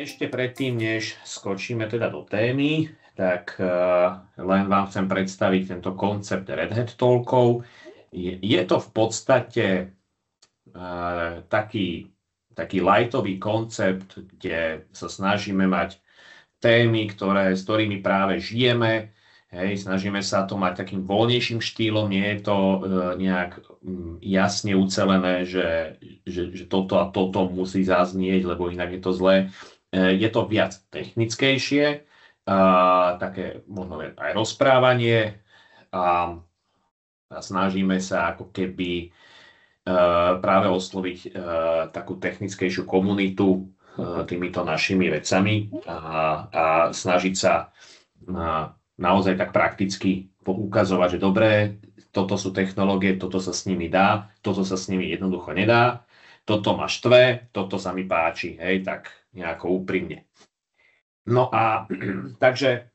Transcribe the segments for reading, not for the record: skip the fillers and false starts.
Ešte predtým, než skočíme teda do témy, tak len vám chcem predstaviť tento koncept Red Hat Talkov. Je to v podstate taký lightový koncept, kde sa snažíme mať témy, s ktorými práve žijeme. Hej, snažíme sa to mať takým voľnejším štýlom, nie je to nejak jasne ucelené, že toto a toto musí zaznieť, lebo inak je to zlé. Je to viac technickejšie, také možno aj rozprávanie a snažíme sa ako keby práve osloviť takú technickejšiu komunitu týmito našimi vecami a snažiť sa naozaj tak prakticky ukazovať, že dobré, toto sú technológie, toto sa s nimi dá, toto sa s nimi jednoducho nedá, toto ma štve, toto sa mi páči, hej, tak nejako úprimne. No a takže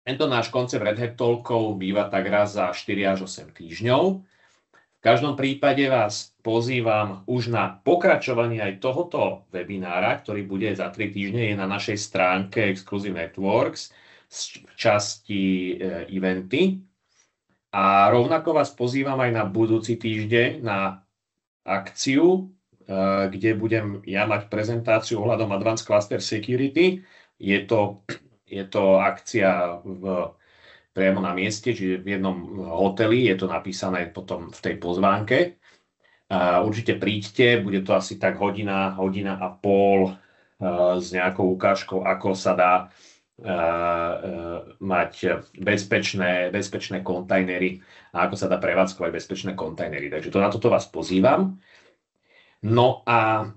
tento náš koncept Red Hat Talkov býva tak raz za 4 až 8 týždňov. V každom prípade vás pozývam už na pokračovanie aj tohoto webinára, ktorý bude za 3 týždne, je na našej stránke Exclusive Networks v časti eventy. A rovnako vás pozývam aj na budúci týždeň na akciu, kde budem ja mať prezentáciu ohľadom Advanced Cluster Security. Je to akcia priamo na mieste, čiže v jednom hoteli, je to napísané potom v tej pozvánke. Určite príďte, bude to asi tak hodina a pol s nejakou ukážkou, ako sa dá mať bezpečné kontajnery a ako sa dá prevádzkovať bezpečné kontajnery. Takže na toto vás pozývam. No a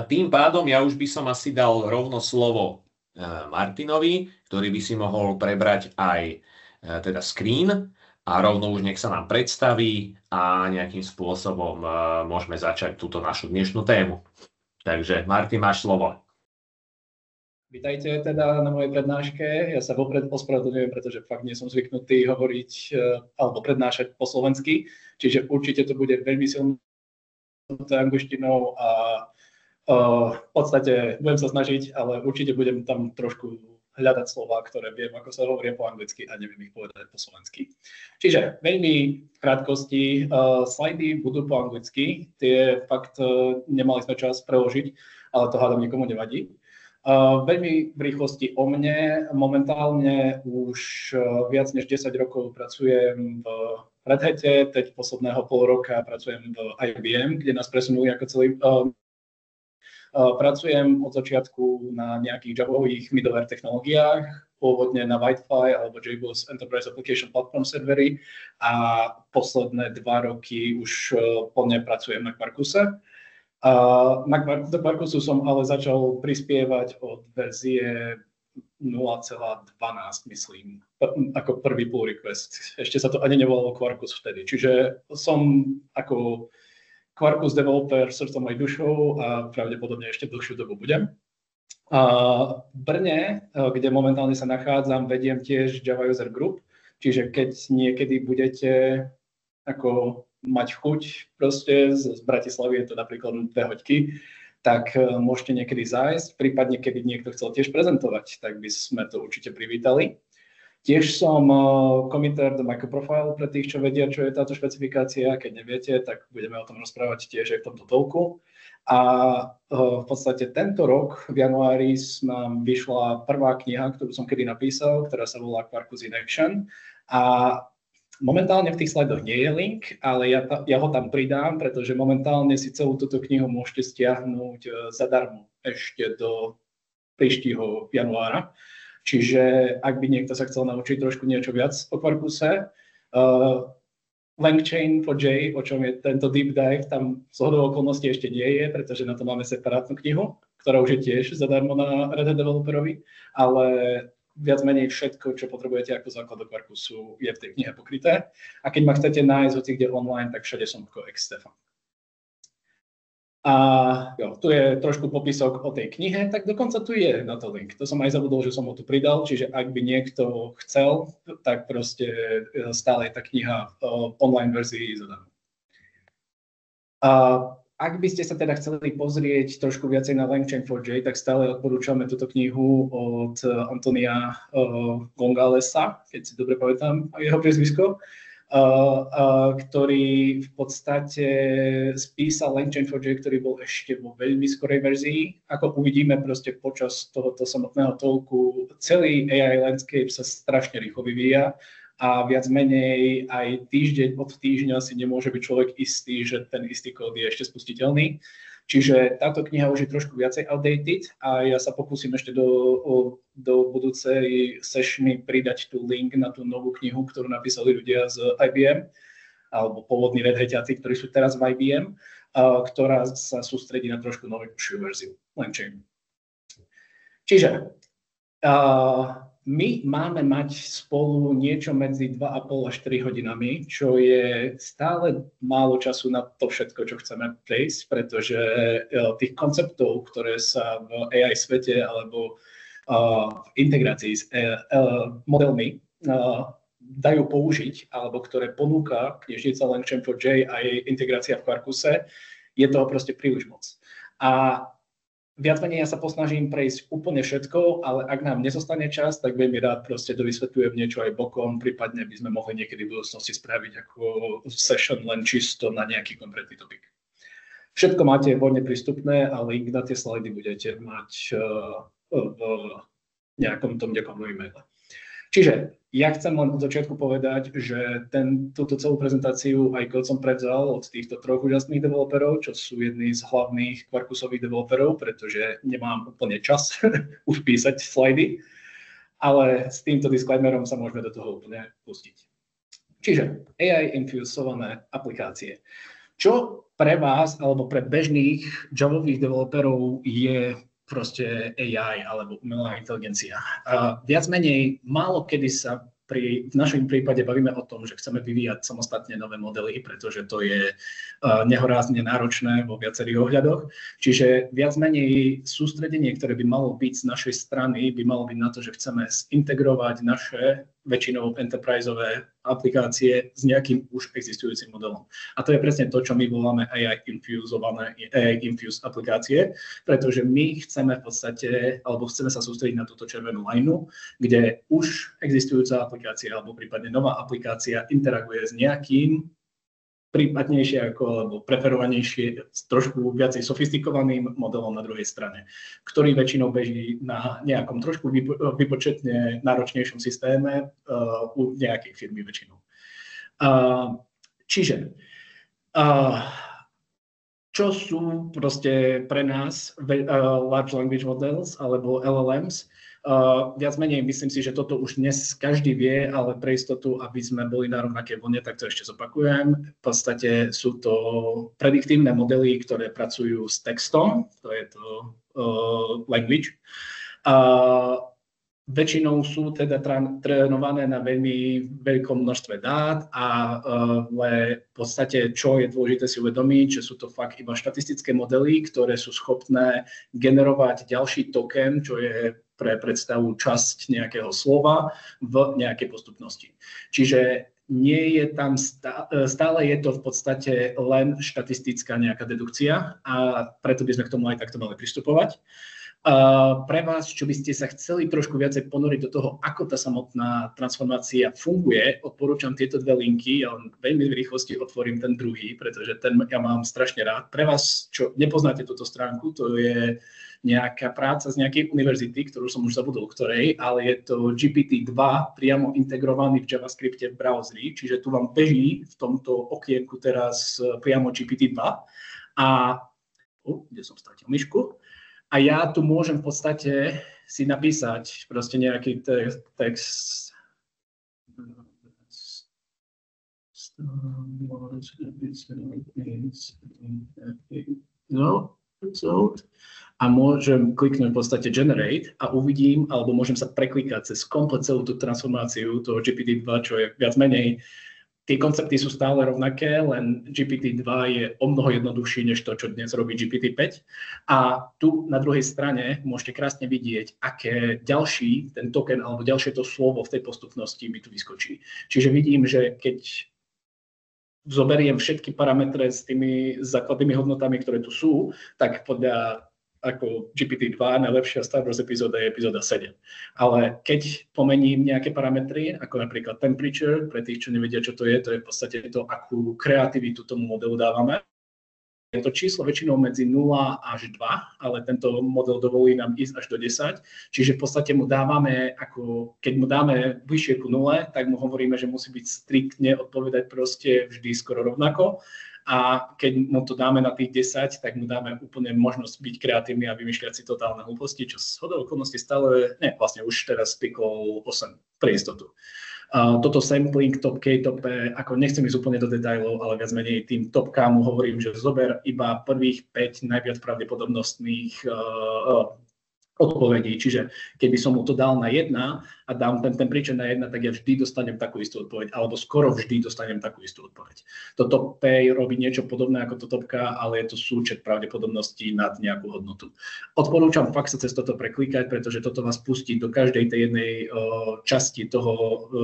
tým pádom ja už by som asi dal rovno slovo Martinovi, ktorý by si mohol prebrať aj teda screen a rovno už nech sa nám predstaví a nejakým spôsobom môžeme začať túto našu dnešnú tému. Takže Martin, máš slovo. Vítajte teda na mojej prednáške. Ja sa vopred ospravedlňujem, pretože fakt nie som zvyknutý hovoriť alebo prednášať po slovensky, čiže určite to bude veľmi silnou angličtinou a v podstate budem sa snažiť, ale určite budem tam trošku hľadať slova, ktoré viem, ako sa hovoria po anglicky a neviem ich povedať po slovensky. Čiže veľmi v krátkosti, slajdy budú po anglicky, tie fakt nemali sme čas preložiť, ale to hádam nikomu nevadí. Veľmi v rýchlosti o mne. Momentálne už viac než 10 rokov pracujem v Red Hatte, teď posledného pol roka pracujem v IBM, kde nás presunuli ako celý... Pracujem od začiatku na nejakých javových middleware technológiách, pôvodne na Wi-Fi alebo JBoss Enterprise Application Platform servery a posledné 2 roky už plne pracujem na Quarkuse. Do Quarkusu som ale začal prispievať od verzie 0.12, myslím, ako prvý pull request. Ešte sa to ani nevolalo Quarkus vtedy. Čiže som ako Quarkus developer srdcom aj dušou a pravdepodobne ešte dlhšiu dobu budem. V Brne, kde momentálne sa nachádzam, vediem tiež Java User Group, čiže keď niekedy budete ako mať chuť proste, z Bratislavy je to napríklad 2 hoďky, tak môžete niekedy zájsť, prípadne keby niekto chcel tiež prezentovať, tak by sme to určite privítali. Tiež som committer do Microprofile pre tých, čo vedia, čo je táto špecifikácia. Keď neviete, tak budeme o tom rozprávať tiež aj v tomto talku. A v podstate tento rok, v januári, nám vyšla prvá kniha, ktorú som kedy napísal, ktorá sa volá Quarkus in Action. A momentálne v tých slajdoch nie je link, ale ja ho tam pridám, pretože momentálne si celú túto knihu môžete stiahnuť zadarmo ešte do príštieho januára. Čiže ak by niekto sa chcel naučiť trošku niečo viac o Quarkuse, LangChain for J, o čom je tento deep dive, tam z hodou okolností ešte nie je, pretože na to máme separátnu knihu, ktorá už je tiež zadarmo na Red Hat developerovi, ale viac menej všetko, čo potrebujete ako základ do Quarkusu, je v tej knihe pokryté. A keď ma chcete nájsť hoci kde online, tak všade som ako ex-Stefan. A jo, tu je trošku popisok o tej knihe, tak dokonca tu je na to link. To som aj zabudol, že som ho tu pridal, čiže ak by niekto chcel, tak proste stále je tá kniha v online verzii zadarmo. A Ak by ste sa teda chceli pozrieť trošku viacej na LangChain4j, tak stále odporúčame túto knihu od Antonia Gonzalesa, keď si dobre pamätám jeho priezvisko, ktorý v podstate spísal LangChain4j, ktorý bol ešte vo veľmi skorej verzii. Ako uvidíme proste počas tohoto samotného talku, celý AI landscape sa strašne rýchlo vyvíja a viac menej aj týždeň od týždňa si nemôže byť človek istý, že ten istý kód je ešte spustiteľný. Čiže táto kniha už je trošku viacej outdated a ja sa pokúsim ešte do budúcej sessiony pridať tu link na tú novú knihu, ktorú napísali ľudia z IBM, alebo pôvodní Red Hatiaci, ktorí sú teraz v IBM, ktorá sa sústredí na trošku novšiu verziu LangChain. Čiže my máme mať spolu niečo medzi 2,5 až 3 hodinami, čo je stále málo času na to všetko, čo chceme prejsť, pretože tých konceptov, ktoré sa v AI svete alebo v integrácii s modelmi dajú použiť, alebo ktoré ponúka knižnica LangChain4j a jej integrácia v Quarkuse, je toho proste príliš moc. A viac menej ja sa posnažím prejsť úplne všetko, ale ak nám nezostane čas, tak veľmi rád proste dovysvetľujem niečo aj bokom, prípadne by sme mohli niekedy v budúcnosti spraviť ako session len čisto na nejaký konkrétny topik. Všetko máte voľne prístupné a link na tie slajdy budete mať v nejakom tom ďakovnom e-maile. Čiže ja chcem len od začiatku povedať, že túto celú prezentáciu aj kód som prevzal od týchto troch úžasných developerov, čo sú jedni z hlavných Quarkusových developerov, pretože nemám úplne čas už písať slajdy, ale s týmto disclaimerom sa môžeme do toho úplne pustiť. Čiže AI-infusované aplikácie. Čo pre vás alebo pre bežných javových developerov je proste AI alebo umelá inteligencia. Viac menej málo kedy sa v našom prípade bavíme o tom, že chceme vyvíjať samostatne nové modely, pretože to je nehorázne náročné vo viacerých ohľadoch. Čiže viac menej sústredenie, ktoré by malo byť z našej strany, by malo byť na to, že chceme integrovať naše väčšinou enterpriseové aplikácie s nejakým už existujúcim modelom. A to je presne to, čo my voláme AI-infused aplikácie, pretože my chceme v podstate, alebo chceme sa sústrediť na túto červenú lajnu, kde už existujúca aplikácia alebo prípadne nová aplikácia interaguje s nejakým prípadnejšie alebo preferovanejšie, trošku viacej sofistikovaným modelom na druhej strane, ktorý väčšinou beží na nejakom trošku vypočetne náročnejšom systéme u nejakej firmy väčšinou. Čiže, čo sú proste pre nás Large Language Models alebo LLMs? Viac menej myslím si, že toto už dnes každý vie, ale pre istotu, aby sme boli na rovnaké vlne, tak to ešte zopakujem. V podstate sú to prediktívne modely, ktoré pracujú s textom, to je to language. Väčšinou sú teda trénované na veľmi veľkom množstve dát, ale v podstate, čo je dôležité si uvedomiť, že sú to fakt iba štatistické modely, ktoré sú schopné generovať ďalší token, čo je pre predstavu časť nejakého slova v nejakej postupnosti. Čiže nie je tam stále je to v podstate len štatistická nejaká dedukcia a preto by sme k tomu aj takto mali pristupovať. Pre vás, čo by ste sa chceli trošku viacej ponoriť do toho, ako tá samotná transformácia funguje, odporúčam tieto dve linky, ja veľmi v rýchlosti otvorím ten druhý, pretože ten ja mám strašne rád. Pre vás, čo nepoznáte túto stránku, to je nejaká práca z nejakej univerzity, ktorú som už zabudol ktorej, ale je to GPT-2 priamo integrovaný v JavaScripte v browseri, čiže tu vám beží v tomto okienku teraz priamo GPT-2 a kde som stratil myšku. A ja tu môžem v podstate si napísať proste nejaký text. A môžem kliknúť v podstate generate a uvidím, alebo môžem sa preklikať cez komplet celú tú transformáciu toho GPT-2, čo je viac menej. Tie koncepty sú stále rovnaké, len GPT-2 je o mnoho jednoduchší než to, čo dnes robí GPT-5. A tu na druhej strane môžete krásne vidieť, aké ďalší ten token alebo ďalšie to slovo v tej postupnosti mi tu vyskočí. Čiže vidím, že keď zoberiem všetky parametre s tými základnými hodnotami, ktoré tu sú, tak podľa ako GPT-2 najlepšia Star Wars epizóda je epizóda 7. Ale keď pomením nejaké parametry, ako napríklad temperature, pre tých, čo nevedia, čo to je v podstate to, akú kreativitu tomu modelu dávame. Je to číslo väčšinou medzi 0 až 2, ale tento model dovolí nám ísť až do 10. Čiže v podstate mu dávame, keď mu dáme vyššie ku 0, tak mu hovoríme, že musí byť striktne odpovedať proste vždy skoro rovnako. A keď mu to dáme na tých 10, tak mu dáme úplne možnosť byť kreatívny a vymýšľať si totálne hlúposti, čo z hodou okolností stále, vlastne už teraz pikol 8 pre istotu. Toto sampling, top K, top P, ako nechcem ísť úplne do detailov, ale viac menej tým top K mu hovorím, že zober iba prvých 5 najviac pravdepodobnostných odpovedí. Čiže keby som mu to dal na 1 a dám ten temperature na 1, tak ja vždy dostanem takú istú odpoveď, alebo skoro vždy dostanem takú istú odpoveď. To top P robí niečo podobné ako to top K, ale je to súčet pravdepodobností nad nejakú hodnotu. Odporúčam fakt sa cez toto preklikať, pretože toto vás pustí do každej tej jednej časti toho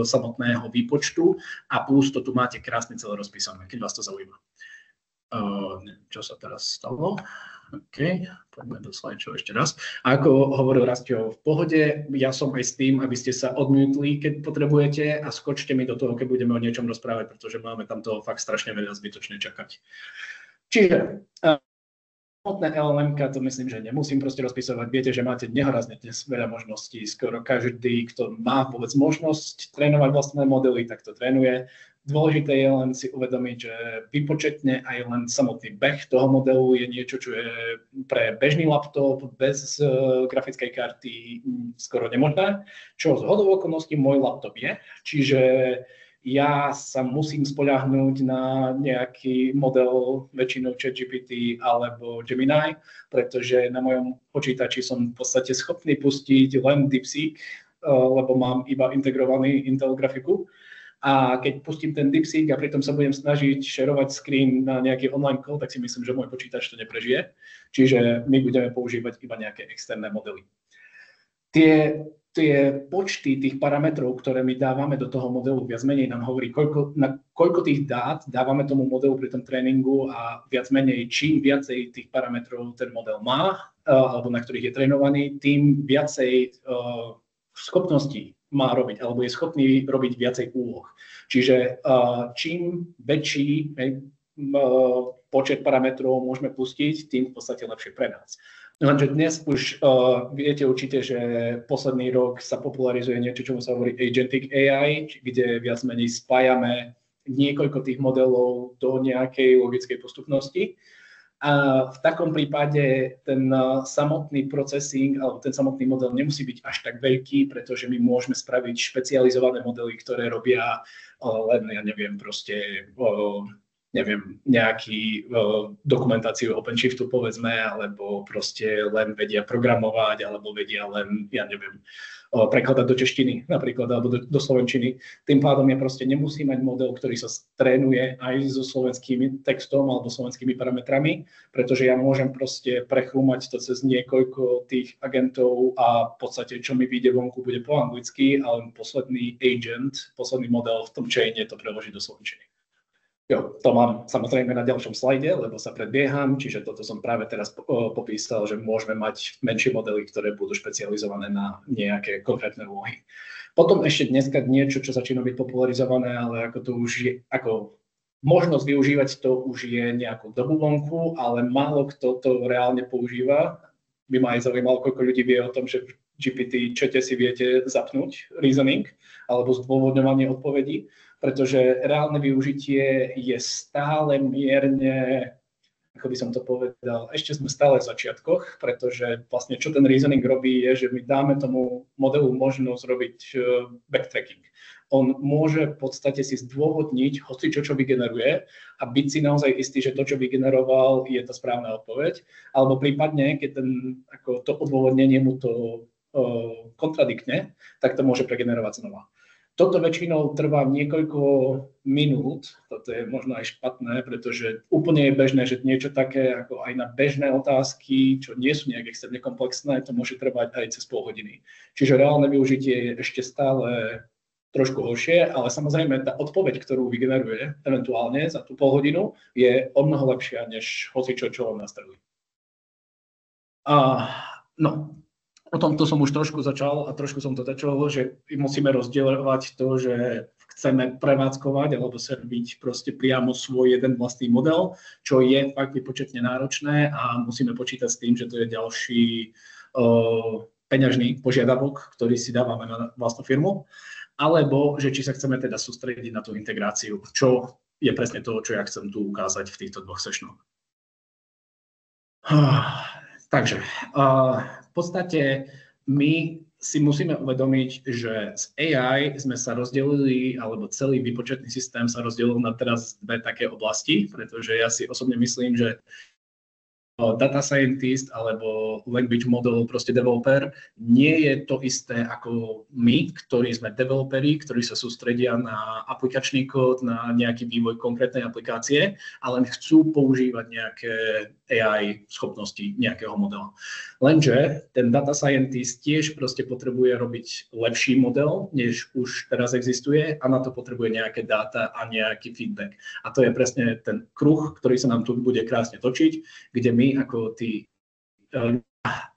samotného výpočtu a plus to tu máte krásne celé rozpísané, keď vás to zaujíma. Čo sa teraz stalo? OK, poďme do slajčov ešte raz. A ako hovoril Rastio, v pohode, ja som aj s tým, aby ste sa odmutli, keď potrebujete a skočte mi do toho, keď budeme o niečom rozprávať, pretože máme tam toho fakt strašne veľa zbytočne čakať. Čiže samotné LLM-ka, to myslím, že nemusím proste rozpisovať. Viete, že máte nehorazne dnes veľa možností. Skoro každý, kto má vôbec možnosť trénovať vlastné modely, tak to trénuje. Dôležité je len si uvedomiť, že výpočetne aj len samotný beh toho modelu je niečo, čo je pre bežný laptop bez grafickej karty skoro nemožné, čo z hodou okolností môj laptop je. Čiže ja sa musím spoľahnúť na nejaký model, väčšinou ChatGPT alebo Gemini, pretože na mojom počítači som v podstate schopný pustiť len DeepSeek, lebo mám iba integrovaný Intel grafiku. A keď pustím ten DeepSeek a pritom sa budem snažiť šerovať screen na nejaký online call, tak si myslím, že môj počítač to neprežije. Čiže my budeme používať iba nejaké externé modely. Tie počty tých parametrov, ktoré my dávame do toho modelu, viac menej nám hovorí, koľko tých dát dávame tomu modelu pri tom tréningu a viac menej čím viacej tých parametrov ten model má, alebo na ktorých je trénovaný, tým viacej schopností má robiť, alebo je schopný robiť viacej úloh. Čiže čím väčší počet parametrov môžeme pustiť, tým v podstate lepšie pre nás. Lenže dnes už viete určite, že posledný rok sa popularizuje niečo, čo sa hovorí Agentic AI, kde viac menej spájame niekoľko tých modelov do nejakej logickej postupnosti. A v takom prípade ten samotný processing alebo ten samotný model nemusí byť až tak veľký, pretože my môžeme spraviť špecializované modely, ktoré robia len, ja neviem, proste nejaký dokumentáciu OpenShiftu, povedzme, alebo proste len vedia programovať, alebo vedia len, ja neviem, prekladať do češtiny napríklad, alebo do slovenčiny. Tým pádom ja proste nemusím mať model, ktorý sa trénuje aj so slovenským textom alebo slovenskými parametrami, pretože ja môžem proste prechrúmať to cez niekoľko tých agentov a v podstate, čo mi vyjde vonku, bude po anglicky, ale posledný agent, posledný model v tom chaine to preloží do slovenčiny. Jo, to mám samozrejme na ďalšom slajde, lebo sa predbieham, čiže toto som práve teraz popísal, že môžeme mať menšie modely, ktoré budú špecializované na nejaké konkrétne úlohy. Potom ešte dneska niečo, čo začína byť popularizované, ale ako to už je, ako možnosť využívať to už je nejakú dobu vonku, ale málo kto to reálne používa. By ma aj zaujímalo, koľko ľudí vie o tom, že v GPT chate si viete zapnúť reasoning alebo zdôvodňovanie odpovedí, pretože reálne využitie je stále mierne, ako by som to povedal, ešte sme stále v začiatkoch, pretože vlastne čo ten reasoning robí je, že my dáme tomu modelu možnosť robiť backtracking. On môže v podstate si zdôvodniť hoci čo vygeneruje a byť si naozaj istý, že to, čo vygeneroval, je tá správna odpoveď, alebo prípadne, keď to odôvodnenie mu to kontradiktne, tak to môže pregenerovať znova. Toto väčšinou trvá niekoľko minút, toto je možno aj špatné, pretože úplne je bežné, že niečo také ako aj na bežné otázky, čo nie sú nejak extrémne komplexné, to môže trvať aj cez pol hodiny. Čiže reálne využitie je ešte stále trošku horšie, ale samozrejme tá odpoveď, ktorú vygeneruje eventuálne za tú pol hodinu, je o mnoho lepšia, než hocičo, čo vám nastaví. No, o tomto som už trošku začal a trošku som to začal, že musíme rozdielovať to, že chceme prevádzkovať alebo serviť proste priamo svoj jeden vlastný model, čo je fakt vypočetne náročné a musíme počítať s tým, že to je ďalší peňažný požiadavok, ktorý si dávame na vlastnú firmu, alebo že či sa chceme teda sústrediť na tú integráciu, čo je presne to, čo ja chcem tu ukázať v týchto dvoch sešnoch. Takže v podstate my si musíme uvedomiť, že z AI sme sa rozdelili, alebo celý výpočetný systém sa rozdelil na teraz dve také oblasti, pretože ja si osobne myslím, že data scientist alebo language model, proste developer, nie je to isté ako my, ktorí sme developeri, ktorí sa sústredia na aplikačný kód, na nejaký vývoj konkrétnej aplikácie, ale chcú používať nejaké AI schopnosti nejakého modela. Lenže ten data scientist tiež proste potrebuje robiť lepší model, než už teraz existuje a na to potrebuje nejaké dáta a nejaký feedback. A to je presne ten kruh, ktorý sa nám tu bude krásne točiť, kde my ako tí...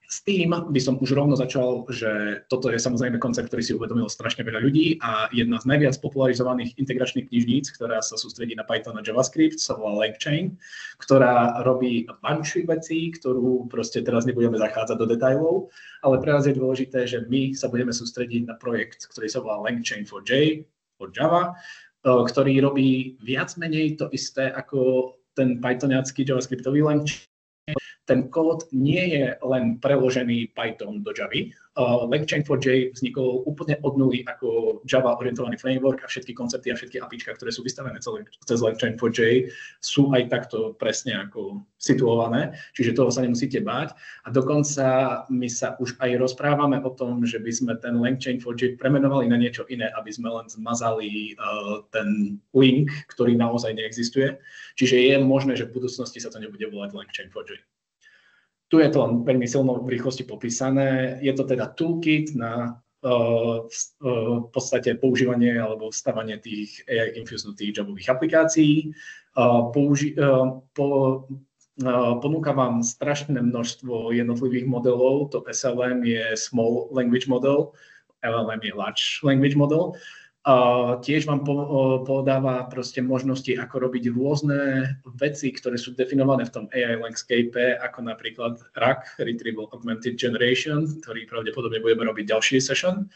S tým by som už rovno začal, že toto je samozrejme koncept, ktorý si uvedomilo strašne veľa ľudí a jedna z najviac popularizovaných integračných knižníc, ktorá sa sústredí na Python a JavaScript, sa volá LangChain, ktorá robí bunch vecí, ktorú proste teraz nebudeme zachádzať do detailov, ale pre nás je dôležité, že my sa budeme sústrediť na projekt, ktorý sa volá LangChain for Java, ktorý robí viac menej to isté ako ten pythoniacký javascriptový LangChain. Ten kód nie je len preložený Python do Javy. LangChain for J vznikol úplne od nuly ako Java orientovaný framework a všetky koncepty a všetky APIčka, ktoré sú vystavené cez LangChain for J, sú aj takto presne ako situované, čiže toho sa nemusíte báť. A dokonca my sa už aj rozprávame o tom, že by sme ten LangChain for J premenovali na niečo iné, aby sme len zmazali ten link, ktorý naozaj neexistuje. Čiže je možné, že v budúcnosti sa to nebude volať LangChain for J. Tu je to len veľmi silno v rýchlosti popísané. Je to teda toolkit na v podstate používanie alebo vstavanie tých AI-infusnutých jobových aplikácií. Ponúka vám strašné množstvo jednotlivých modelov. To SLM je Small Language Model, LLM je Large Language Model. Tiež vám podáva proste možnosti, ako robiť rôzne veci, ktoré sú definované v tom AI landscape, ako napríklad RAG, Retrieval Augmented Generation, ktorý pravdepodobne budeme robiť ďalší session,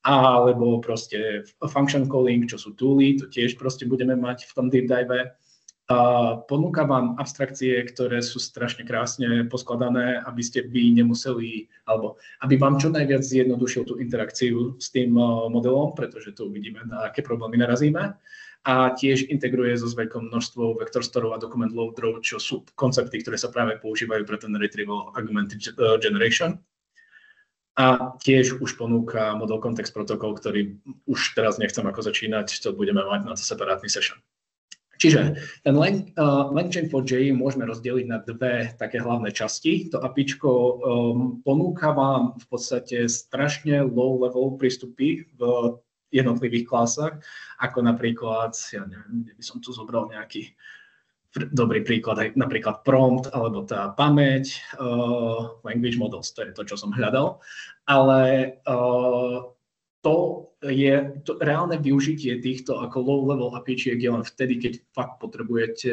alebo proste function calling, čo sú tooly, to tiež proste budeme mať v tom deep dive. Ponúka vám abstrakcie, ktoré sú strašne krásne poskladané, aby ste vy nemuseli, alebo aby vám čo najviac zjednodušil tú interakciu s tým modelom, pretože to uvidíme, na aké problémy narazíme. A tiež integruje so veľkom množstvom vector storov a document loaderov, čo sú koncepty, ktoré sa práve používajú pre ten Retrieval Augmented Generation. A tiež už ponúka model context protocol, ktorý už teraz nechcem ako začínať, to budeme mať na to separátny session. Čiže ten LangChain for J môžeme rozdeliť na dve také hlavné časti. To APIčko ponúka vám v podstate strašne low-level prístupy v jednotlivých klasách, ako napríklad, ja neviem, by som tu zobral nejaký dobrý príklad, napríklad prompt, alebo tá pamäť, language models, to je to, čo som hľadal. Ale to reálne využitie týchto ako low-level APIčiek je len vtedy, keď fakt potrebujete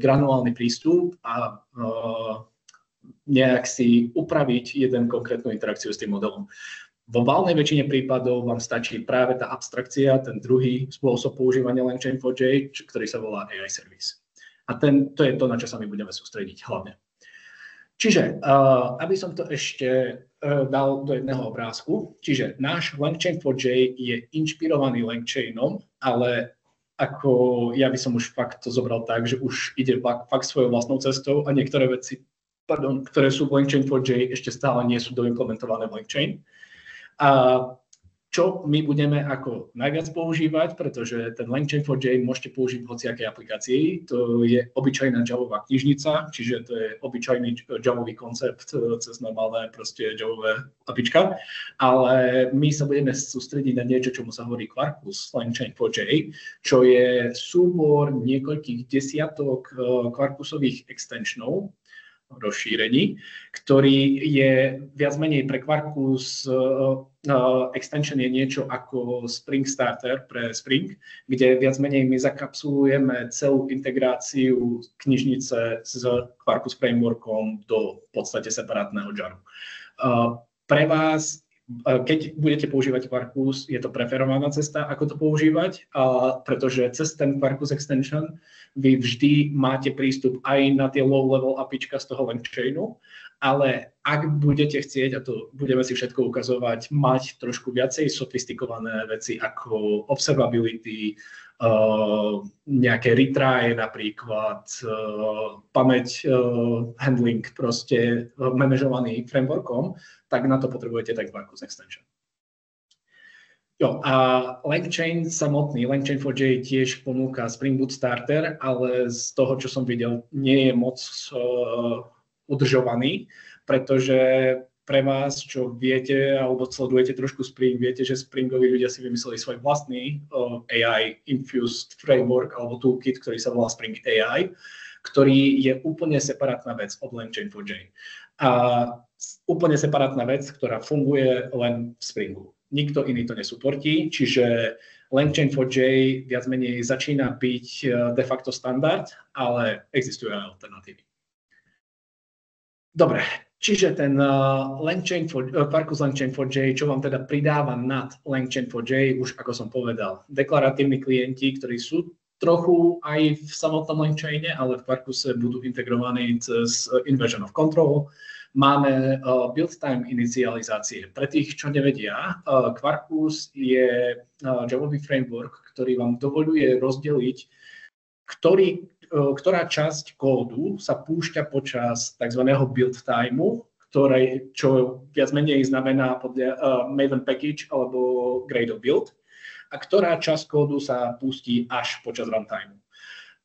granulálny prístup a nejak si upraviť jeden konkrétnu interakciu s tým modelom. Vo valnej väčšine prípadov vám stačí práve tá abstrakcia, ten druhý spôsob používania LangChain for J, ktorý sa volá AI Service. A to je to, na čo sa my budeme sústrediť hlavne. Čiže, aby som to ešte dal do jedného obrázku, čiže náš LangChain for J je inšpirovaný LangChainom, ale ako ja by som už fakt to zobral tak, že už ide fakt svojou vlastnou cestou a niektoré veci, ktoré sú v LangChain for J, ešte stále nie sú doimplementované v LangChain. A čo my budeme ako najviac používať, pretože ten LangChain4j môžete použiť v hociakej aplikácii. To je obyčajná javová knižnica, čiže to je obyčajný javový koncept cez normálne proste javové apička. Ale my sa budeme sústrediť na niečo, čomu sa hovorí Quarkus LangChain4j, čo je súbor niekoľkých desiatok Quarkusových extensionov, rozšírení, ktorý je viac menej pre Quarkus extension je niečo ako Spring Starter pre Spring, kde viac menej my zakapsulujeme celú integráciu knižnice s Quarkus frameworkom do v podstate separátneho jaru. Pre vás, keď budete používať Quarkus, je to preferovaná cesta, ako to používať, pretože cez ten Quarkus extension vy vždy máte prístup aj na tie low-level apička z toho LangChainu, ale ak budete chcieť, a to budeme si všetko ukazovať, mať trošku viacej sofistikované veci ako observability, nejaké retry napríklad, pamäť handling proste manažovaný frameworkom, tak na to potrebujete tak Quarkus extension. Jo, a LangChain samotný, LangChain4j tiež ponúka Spring Boot Starter, ale z toho, čo som videl, nie je moc udržovaný, pretože pre vás, čo viete, alebo sledujete trošku Spring, viete, že Springoví ľudia si vymysleli svoj vlastný AI-infused framework alebo toolkit, ktorý sa volá Spring AI, ktorý je úplne separátna vec od LangChain4j. A úplne separátna vec, ktorá funguje len v Springu. Nikto iný to nesupportí, čiže LangChain4j viac menej začína byť de facto standard, ale existujú aj alternatívy. Dobre, čiže ten Quarkus LangChain4j, čo vám teda pridáva nad LangChain4j, už ako som povedal, deklaratívni klienti, ktorí sú trochu aj v samotnom LangChaine, ale v Quarkuse budú integrovaní cez inversion of control. Máme build time inicializácie. Pre tých, čo nevedia, Quarkus je javový framework, ktorý vám dovoľuje rozdeliť, ktorá časť kódu sa púšťa počas tzv. Build timeu, čo viac menej znamená podľa Maven package alebo Gradle build, a ktorá časť kódu sa pustí až počas runtime.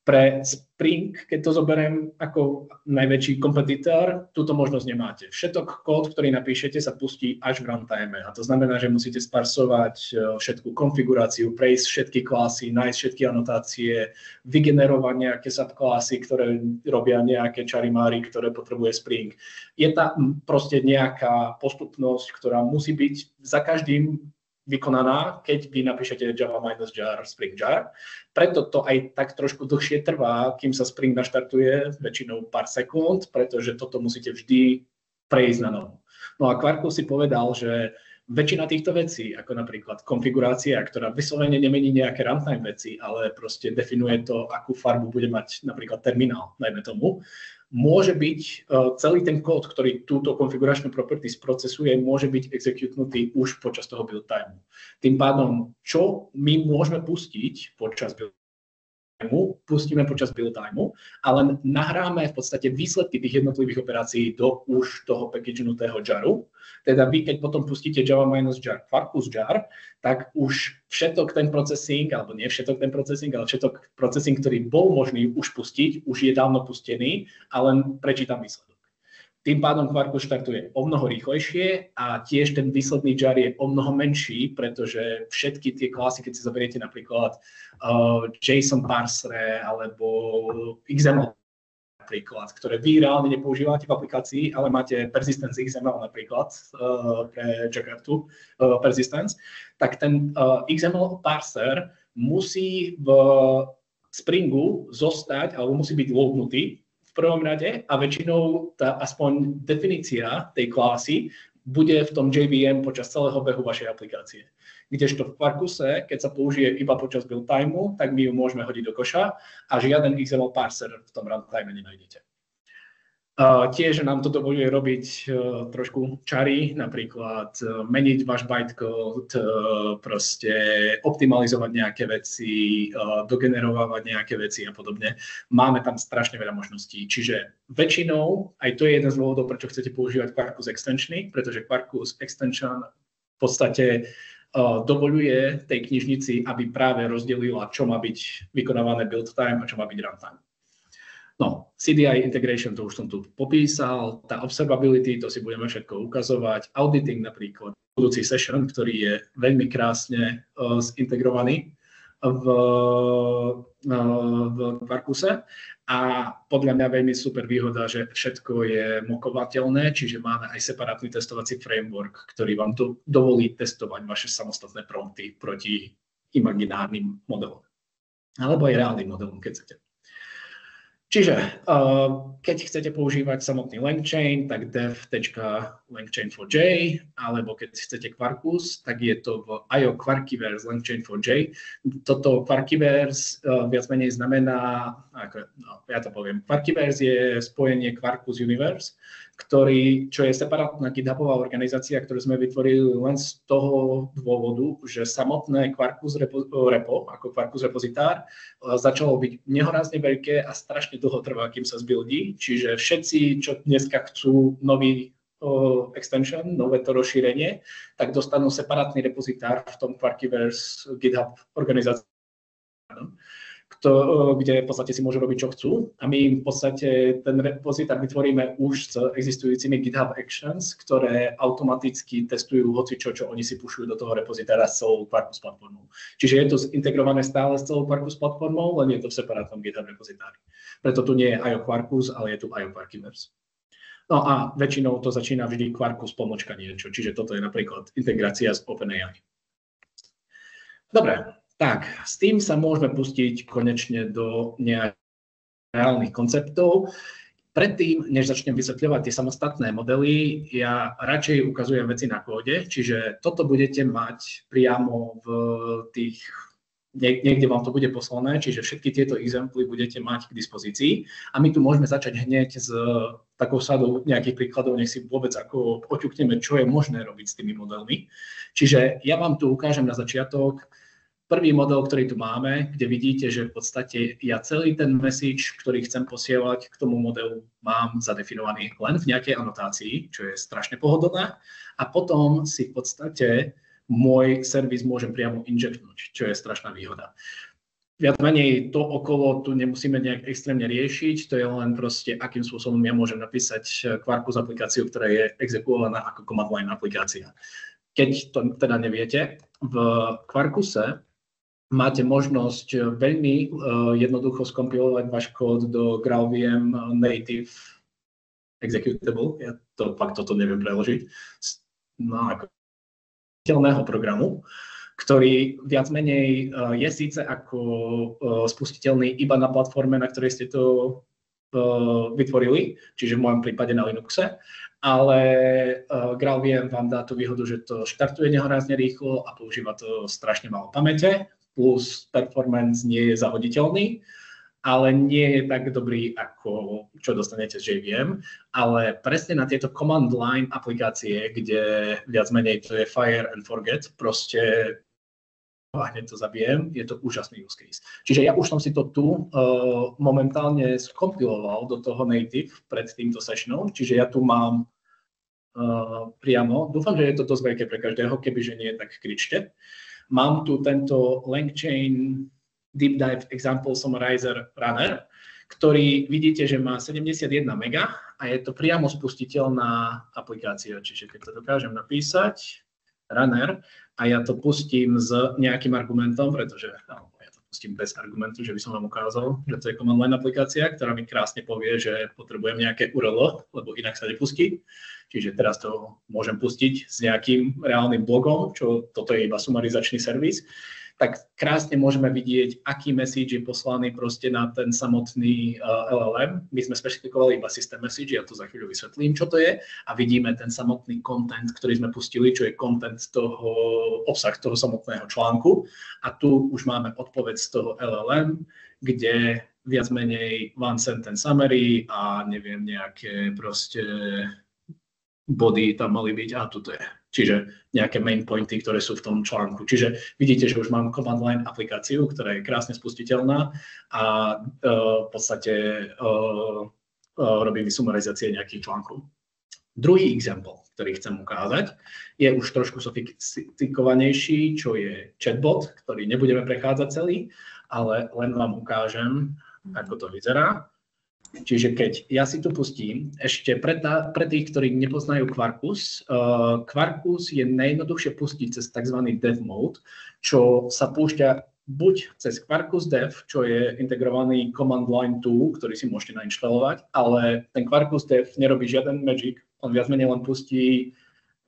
Pre Spring, keď to zoberiem ako najväčší kompetitor, túto možnosť nemáte. Všetok kód, ktorý napíšete, sa pustí až v runtime. A to znamená, že musíte sparsovať všetku konfiguráciu, prejsť všetky klasy, nájsť všetky anotácie, vygenerovať nejaké subklasy, ktoré robia nejaké čarimáry, ktoré potrebuje Spring. Je tam proste nejaká postupnosť, ktorá musí byť za každým vykonaná, keď vy napíšete java-jar, Spring jar. Preto to aj tak trošku dlhšie trvá, kým sa Spring naštartuje, väčšinou pár sekúnd, pretože toto musíte vždy prejsť na novo. No a Quarkus si povedal, že väčšina týchto vecí, ako napríklad konfigurácia, ktorá vyslovene nemení nejaké runtime veci, ale proste definuje to, akú farbu bude mať napríklad terminál, najmä tomu, môže byť celý ten kód, ktorý túto konfiguračnú property sprocesuje, môže byť executnutý už počas toho build timeu. Tým pádom, čo my môžeme pustiť počas build timeu, pustíme počas build timeu, ale nahráme v podstate výsledky tých jednotlivých operácií do už toho packagenutého jaru. Teda vy, keď potom pustíte java-jar Quarkus jar, tak už všetok ten processing, alebo nie všetok ten processing, ale všetok processing, ktorý bol možný už pustiť, už je dávno pustený a len prečítam výsledok. Tým pádom Quarkus štartuje o mnoho rýchlejšie a tiež ten výsledný jar je o mnoho menší, pretože všetky tie klasy, keď si zoberiete napríklad JSON parsere alebo XML napríklad, ktoré vy reálne nepoužívate v aplikácii, ale máte Persistence XML napríklad pre Jakartu Persistence, tak ten XML parser musí v Springu zostať, alebo musí byť loadnutý v prvom rade a väčšinou tá aspoň definícia tej klasy bude v tom JVM počas celého behu vašej aplikácie. Kdežto v Quarkuse, keď sa použije iba počas build timeu, tak my ju môžeme hodiť do koša a žiaden XML parser v tom runtime nenájdete. Tiež nám to dovoľuje robiť trošku čary, napríklad meniť váš bytecode, proste optimalizovať nejaké veci, dogenerovať nejaké veci a podobne. Máme tam strašne veľa možností. Čiže väčšinou, aj to je jeden z dôvodov, prečo chcete používať Quarkus extensiony, pretože Quarkus extension v podstate dovoľuje tej knižnici, aby práve rozdelila, čo má byť vykonávané build time a čo má byť runtime. No, CDI integration, to už som tu popísal, tá observability, to si budeme všetko ukazovať, auditing napríklad, budúci session, ktorý je veľmi krásne zintegrovaný v Quarkuse a podľa mňa veľmi super výhoda, že všetko je mokovateľné, čiže máme aj separátny testovací framework, ktorý vám to dovolí testovať vaše samostatné prompty proti imaginárnym modelom. Alebo aj reálnym modelom, keď chcete. Čiže keď chcete používať samotný LangChain, tak dev.langchain4j, alebo keď chcete Quarkus, tak je to v IO Quarkiverse LangChain4j. Toto Quarkiverse viac menej znamená, ja to poviem, Quarkiverse je spojenie Quarkus Universe, čo je separátna GitHubová organizácia, ktorú sme vytvorili len z toho dôvodu, že samotné Quarkus repo, ako Quarkus repozitár, začalo byť nehorázne veľké a strašne dlho trvá, kým sa zbuildí. Čiže všetci, čo dneska chcú nový extension, nové to rozšírenie, tak dostanú separátny repozitár v tom Quarkiverse GitHub organizácii, kde v podstate si môžu robiť, čo chcú. A my im v podstate ten repozitár vytvoríme už s existujúcimi GitHub Actions, ktoré automaticky testujú hocičo, čo oni si pušujú do toho repozitára s celou Quarkus platformou. Čiže je to integrované stále s celou Quarkus platformou, len je to v separátnom GitHub repozitári. Preto tu nie je IO Quarkus, ale je tu IO Quarkiverse. No a väčšinou to začína vždy Quarkus pomočka niečo, čiže toto je napríklad integrácia s OpenAI. Dobre. Tak, s tým sa môžeme pustiť konečne do nejakých reálnych konceptov. Predtým, než začnem vysvetľovať tie samostatné modely, ja radšej ukazujem veci na kóde, čiže toto budete mať priamo v tých, niekde vám to bude poslané, čiže všetky tieto exemply budete mať k dispozícii. A my tu môžeme začať hneď s takou sadou nejakých príkladov, nech si vôbec ako oťukneme, čo je možné robiť s tými modelmi. Čiže ja vám tu ukážem na začiatok prvý model, ktorý tu máme, kde vidíte, že v podstate ja celý ten message, ktorý chcem posielať k tomu modelu, mám zadefinovaný len v nejakej anotácii, čo je strašne pohodlné. A potom si v podstate môj servis môžem priamo injektnúť, čo je strašná výhoda. Viac menej to okolo tu nemusíme nejak extrémne riešiť, to je len proste, akým spôsobom ja môžem napísať Quarkus aplikáciu, ktorá je exekuovaná ako command line aplikácia. Keď to teda neviete, v Quarkuse máte možnosť veľmi jednoducho skompilovať váš kód do GraalVM native executable, ja to fakt toto neviem preložiť, ako programu, ktorý viac menej je síce ako spustiteľný iba na platforme, na ktorej ste to vytvorili, čiže v mojom prípade na Linuxe, ale GraalVM vám dá tú výhodu, že to štartuje nehorázne rýchlo a používa to strašne málo pamäte, plus performance nie je zahoditeľný, ale nie je tak dobrý, ako čo dostanete z JVM, ale presne na tieto command line aplikácie, kde viac menej to je fire and forget, proste hneď to zabijem, je to úžasný use case. Čiže ja už som si to tu momentálne skompiloval do toho native pred týmto sessionom, čiže ja tu mám priamo, dúfam, že je to dosť veľké pre každého, kebyže nie, tak kričte. Mám tu tento LangChain Deep Dive Example Summarizer Runner, ktorý vidíte, že má 71 mega a je to priamo spustiteľná aplikácia. Čiže keď to dokážem napísať, runner, a ja to pustím s nejakým argumentom, pretože ja to pustím bez argumentu, že by som vám ukázal, že to je command line aplikácia, ktorá mi krásne povie, že potrebujem nejaké URL, lebo inak sa nepustí. Čiže teraz to môžem pustiť s nejakým reálnym blogom, čo toto je iba sumarizačný servis. Tak krásne môžeme vidieť, aký message je poslaný proste na ten samotný LLM. My sme špecifikovali iba system message, ja to za chvíľu vysvetlím, čo to je. A vidíme ten samotný content, ktorý sme pustili, čo je content toho, obsah toho samotného článku. A tu už máme odpoveď z toho LLM, kde viac menej one sentence summary a neviem, nejaké proste body tam mali byť a tuto je. Čiže nejaké main pointy, ktoré sú v tom článku. Čiže vidíte, že už mám command line aplikáciu, ktorá je krásne spustiteľná a v podstate robí mi sumarizácie nejakých článkov. Druhý example, ktorý chcem ukázať, je už trošku sofistikovanejší, čo je chatbot, ktorý nebudeme prechádzať celý, ale len vám ukážem, ako to vyzerá. Čiže keď ja si tu pustím, ešte pre tých, ktorí nepoznajú Quarkus, Quarkus je najjednoduchšie pustiť cez tzv. Dev mode, čo sa púšťa buď cez Quarkus Dev, čo je integrovaný command line tool, ktorý si môžete nainštalovať, ale ten Quarkus Dev nerobí žiaden magic, on viac menej len pustí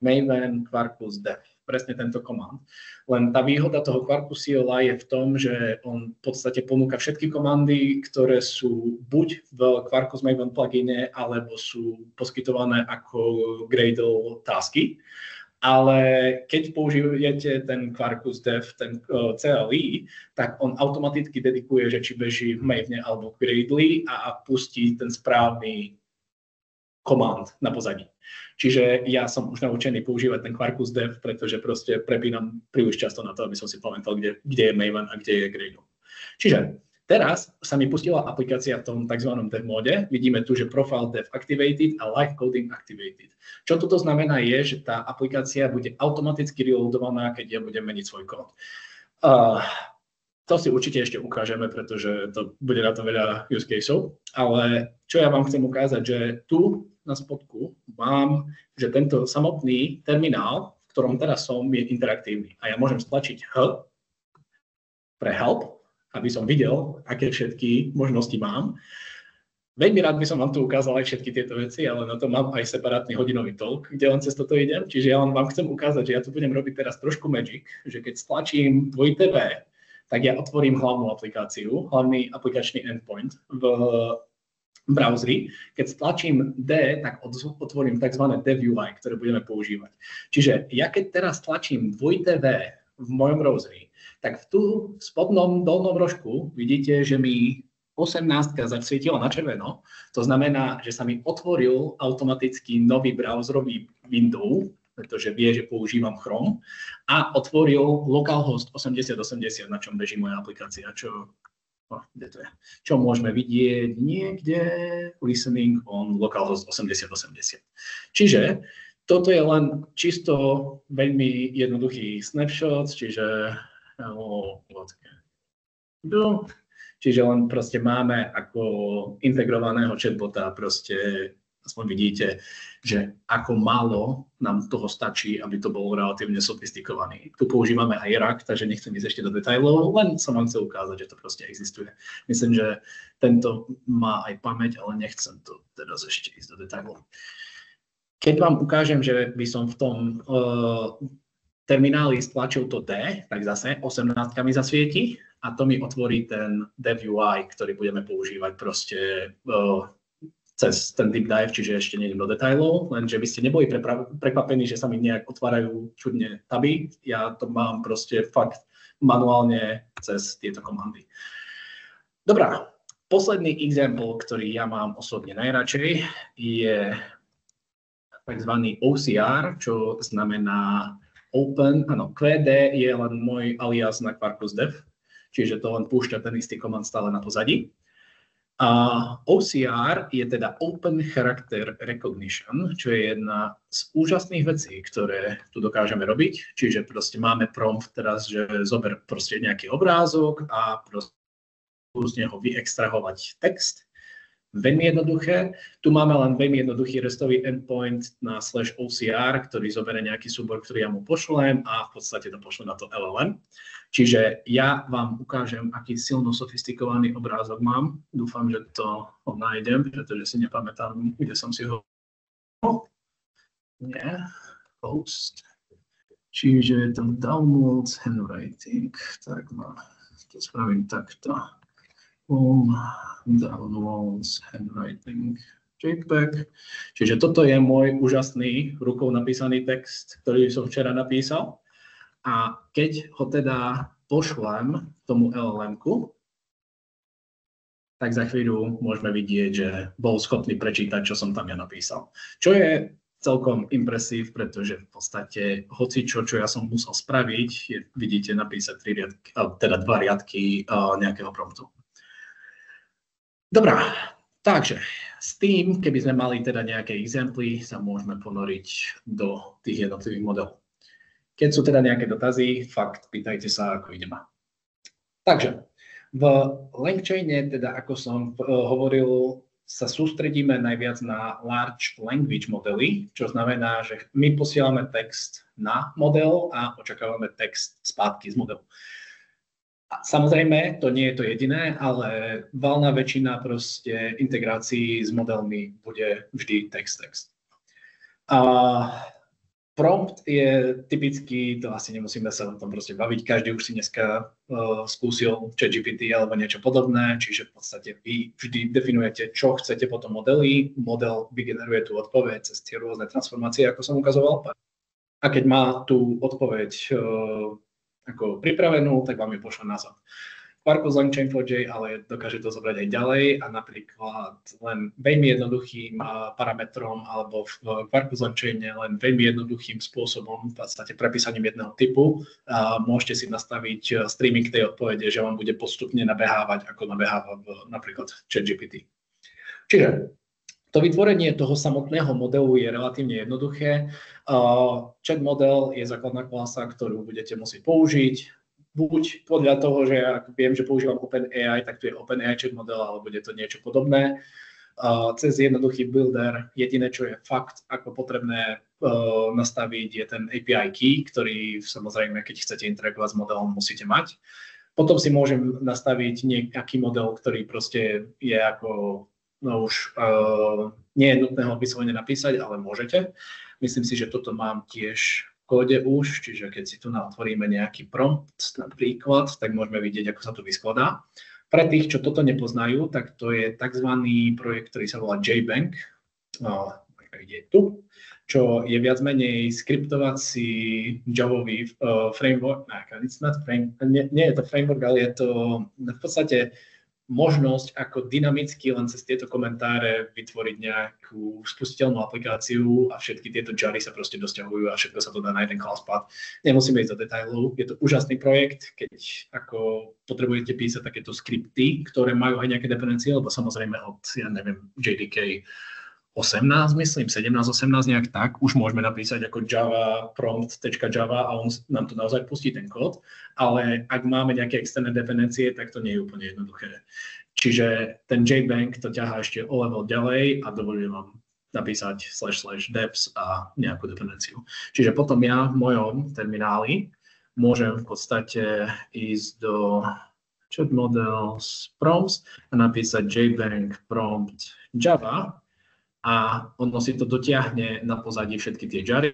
Maven Quarkus Dev, presne tento command. Len tá výhoda toho Quarkus CLI je v tom, že on v podstate ponúka všetky komandy, ktoré sú buď v Quarkus Maven plugine, alebo sú poskytované ako Gradle tasky. Ale keď použijete ten Quarkus Dev, ten CLI, tak on automaticky dedikuje, že či beží v Mavene alebo v Gradle a pustí ten správny command na pozadí. Čiže ja som už naučený používať ten Quarkus Dev, pretože proste prepínam príliš často na to, aby som si pamätal, kde je Maven a kde je Gradle. Čiže teraz sa mi pustila aplikácia v tom tzv. Dev móde. Vidíme tu, že Profile Dev Activated a Live Coding Activated. Čo toto znamená je, že tá aplikácia bude automaticky reloadovaná, keď ja budem meniť svoj kód. To si určite ešte ukážeme, pretože to bude na to veľa use caseov. Ale čo ja vám chcem ukázať, že tu na spodku mám, že tento samotný terminál, v ktorom teraz som, je interaktívny. A ja môžem stlačiť H pre help, aby som videl, aké všetky možnosti mám. Veľmi rád by som vám tu ukázal aj všetky tieto veci, ale na to mám aj separátny hodinový talk, kde len cez toto idem. Čiže ja vám chcem ukázať, že ja tu budem robiť teraz trošku magic, že keď stlačím dvojité V, tak ja otvorím hlavnú aplikáciu, hlavný aplikačný endpoint v browseri. Keď stlačím D, tak otvorím tzv. Dev UI, ktoré budeme používať. Čiže ja keď teraz tlačím dvojité V v mojom browseri, tak v tu spodnom dolnom rožku vidíte, že mi 18 zasvietila na červeno. To znamená, že sa mi otvoril automaticky nový browserový window, pretože vie, že používam Chrome, a otvoril localhost 8080, na čom beží moja aplikácia, kde to je? Čo môžeme vidieť niekde, listening on localhost 8080. Čiže toto je len čisto veľmi jednoduchý snapshot, čiže len proste máme ako integrovaného chatbota, proste aspoň vidíte, že ako málo nám toho stačí, aby to bolo relatívne sofistikovaný. Tu používame aj RAG, takže nechcem ísť ešte do detailov, len som vám chcel ukázať, že to proste existuje. Myslím, že tento má aj pamäť, ale nechcem to teraz ešte ísť do detailov. Keď vám ukážem, že by som v tom termináli stlačil to D, tak zase 18 mi zasvieti a to mi otvorí ten Dev UI, ktorý budeme používať proste cez ten deep dive, čiže ešte nejdem do detailov, lenže by ste neboli prekvapení, že sa mi nejak otvárajú čudne taby. Ja to mám proste fakt manuálne cez tieto komandy. Dobrá, posledný example, ktorý ja mám osobne najradšej, je tzv. OCR, čo znamená Open, áno, QD je len môj alias na Quarkus Dev, čiže to len púšťa ten istý command stále na pozadí. A OCR je teda Open Character Recognition, čo je jedna z úžasných vecí, ktoré tu dokážeme robiť. Čiže proste máme prompt teraz, že zober proste nejaký obrázok a proste z neho vyextrahovať text. Veľmi jednoduché. Tu máme len veľmi jednoduchý restový endpoint na /OCR, ktorý zoberie nejaký súbor, ktorý ja mu pošlem a v podstate to pošlem na to LLM. Čiže ja vám ukážem, aký silno sofistikovaný obrázok mám. Dúfam, že to nájdem, pretože si nepamätám, kde som si ho... Nie, post. Čiže to downloads handwriting. Tak to spravím takto. Downloads handwriting JPEG. Čiže toto je môj úžasný rukou napísaný text, ktorý som včera napísal. A keď ho teda pošlem tomu LLM-ku, tak za chvíľu môžeme vidieť, že bol schopný prečítať, čo som tam ja napísal. Čo je celkom impresív, pretože v podstate hocičo, čo ja som musel spraviť, vidíte napísať 2 riadky nejakého promptu. Dobrá, takže S tým, keby sme mali teda nejaké exemply, sa môžeme ponoriť do tých jednotlivých modelov. Keď sú teda nejaké dotazy, fakt, pýtajte sa, ako ideme. Takže, v LangChaine, teda ako som hovoril, sa sústredíme najviac na large language modely, čo znamená, že my posielame text na model a očakávame text spátky z modelu. A samozrejme, to nie je to jediné, ale valná väčšina proste integrácií s modelmi bude vždy text. A prompt je typicky, to asi nemusíme sa o tom proste baviť, každý už si dneska skúsil ChatGPT alebo niečo podobné, čiže v podstate vy vždy definujete, čo chcete potom modeli, model vygeneruje tú odpoveď cez tie rôzne transformácie, ako som ukazoval. A keď má tú odpoveď ako pripravenú, tak vám ju pošle nazad. Quarkus LangChain4j ale dokáže to zobrať aj ďalej a napríklad len veľmi jednoduchým parametrom alebo v Quarkus LangChaine len veľmi jednoduchým spôsobom, v podstate prepísaním jedného typu, môžete si nastaviť streaming tej odpovede, že vám bude postupne nabehávať, ako nabeháva napríklad ChatGPT. Čiže to vytvorenie toho samotného modelu je relatívne jednoduché. Chat model je základná klasa, ktorú budete musieť použiť. Buď podľa toho, že ak viem, že používam OpenAI, tak tu je OpenAI chat model, alebo bude to niečo podobné. Cez jednoduchý builder jediné, čo je fakt, ako potrebné nastaviť, je ten API key, ktorý samozrejme, keď chcete interagovať s modelom, musíte mať. Potom si môžem nastaviť nejaký model, ktorý proste je ako už nie je nutné ho vyslovene napísať, ale môžete. Myslím si, že toto mám tiež v kóde už, čiže keď si tu otvoríme nejaký prompt napríklad, tak môžeme vidieť, ako sa to vyskladá. Pre tých, čo toto nepoznajú, tak to je tzv. Projekt, ktorý sa volá JBank, je tu, čo je viac menej skriptovací javový framework, nie je to framework, ale je to v podstate možnosť, ako dynamicky len cez tieto komentáre vytvoriť nejakú spustiteľnú aplikáciu a všetky tieto jary sa proste dosťahujú a všetko sa to dá na jeden classpath. Nemusíme ísť do detailov, je to úžasný projekt, keď ako potrebujete písať takéto skripty, ktoré majú aj nejaké dependencie, lebo samozrejme od, ja neviem, JDK 18, myslím, 17-18 nejak tak, už môžeme napísať ako Java prompt.java a on nám to naozaj pustí ten kód, ale ak máme nejaké externé dependencie, tak to nie je úplne jednoduché. Čiže ten JBank to ťahá ešte o level ďalej a dovoluje vám napísať /deps a nejakú dependenciu. Čiže potom ja v mojom termináli môžem v podstate ísť do chat models prompts a napísať JBank prompt Java, a ono si to dotiahne na pozadí všetky tie jary.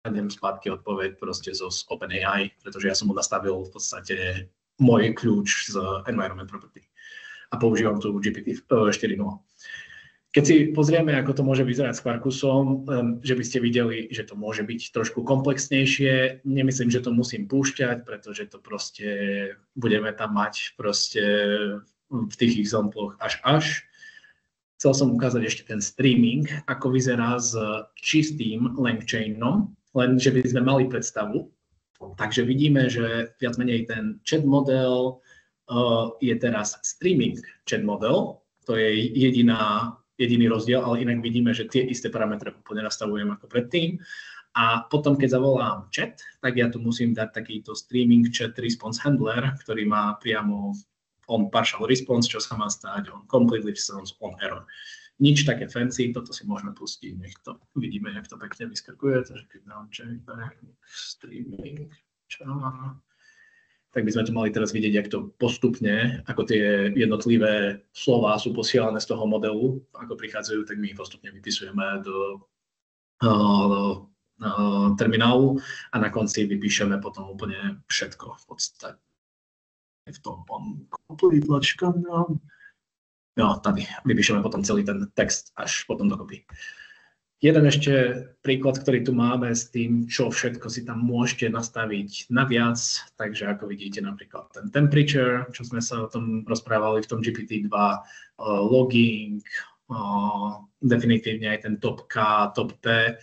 Idem spátky odpoveď proste zo OpenAI, pretože ja som mu nastavil v podstate môj kľúč z environment property a používam tu GPT 4.0. Keď si pozrieme, ako to môže vyzerať s Quarkusom, že by ste videli, že to môže byť trošku komplexnejšie, nemyslím, že to musím púšťať, pretože to proste budeme tam mať proste v tých exemploch až. Chcel som ukázať ešte ten streaming, ako vyzerá s čistým LangChainom, len že by sme mali predstavu. Takže vidíme, že viac menej ten chat model je teraz streaming chat model. To je jediný rozdiel, ale inak vidíme, že tie isté parametre úplne nastavujem ako predtým. A potom, keď zavolám chat, tak ja tu musím dať takýto streaming chat response handler, ktorý má priamo on partial response, čo sa má stať, on complete response, on error. Nič také fancy, toto si môžeme pustiť, nech to vidíme, jak to pekne vyskakuje, takže keď dám streaming, tak by sme to mali teraz vidieť, jak to postupne, ako tie jednotlivé slová sú posielané z toho modelu, ako prichádzajú, tak my ich postupne vypisujeme do terminálu a na konci vypíšeme potom úplne všetko v podstate. V tom complete tady vypíšeme potom celý ten text až potom dokopy. Jeden ešte príklad, ktorý tu máme s tým, čo všetko si tam môžete nastaviť naviac, takže ako vidíte napríklad ten temperature, čo sme sa o tom rozprávali v tom GPT-2, logging, definitívne aj ten top K, top P.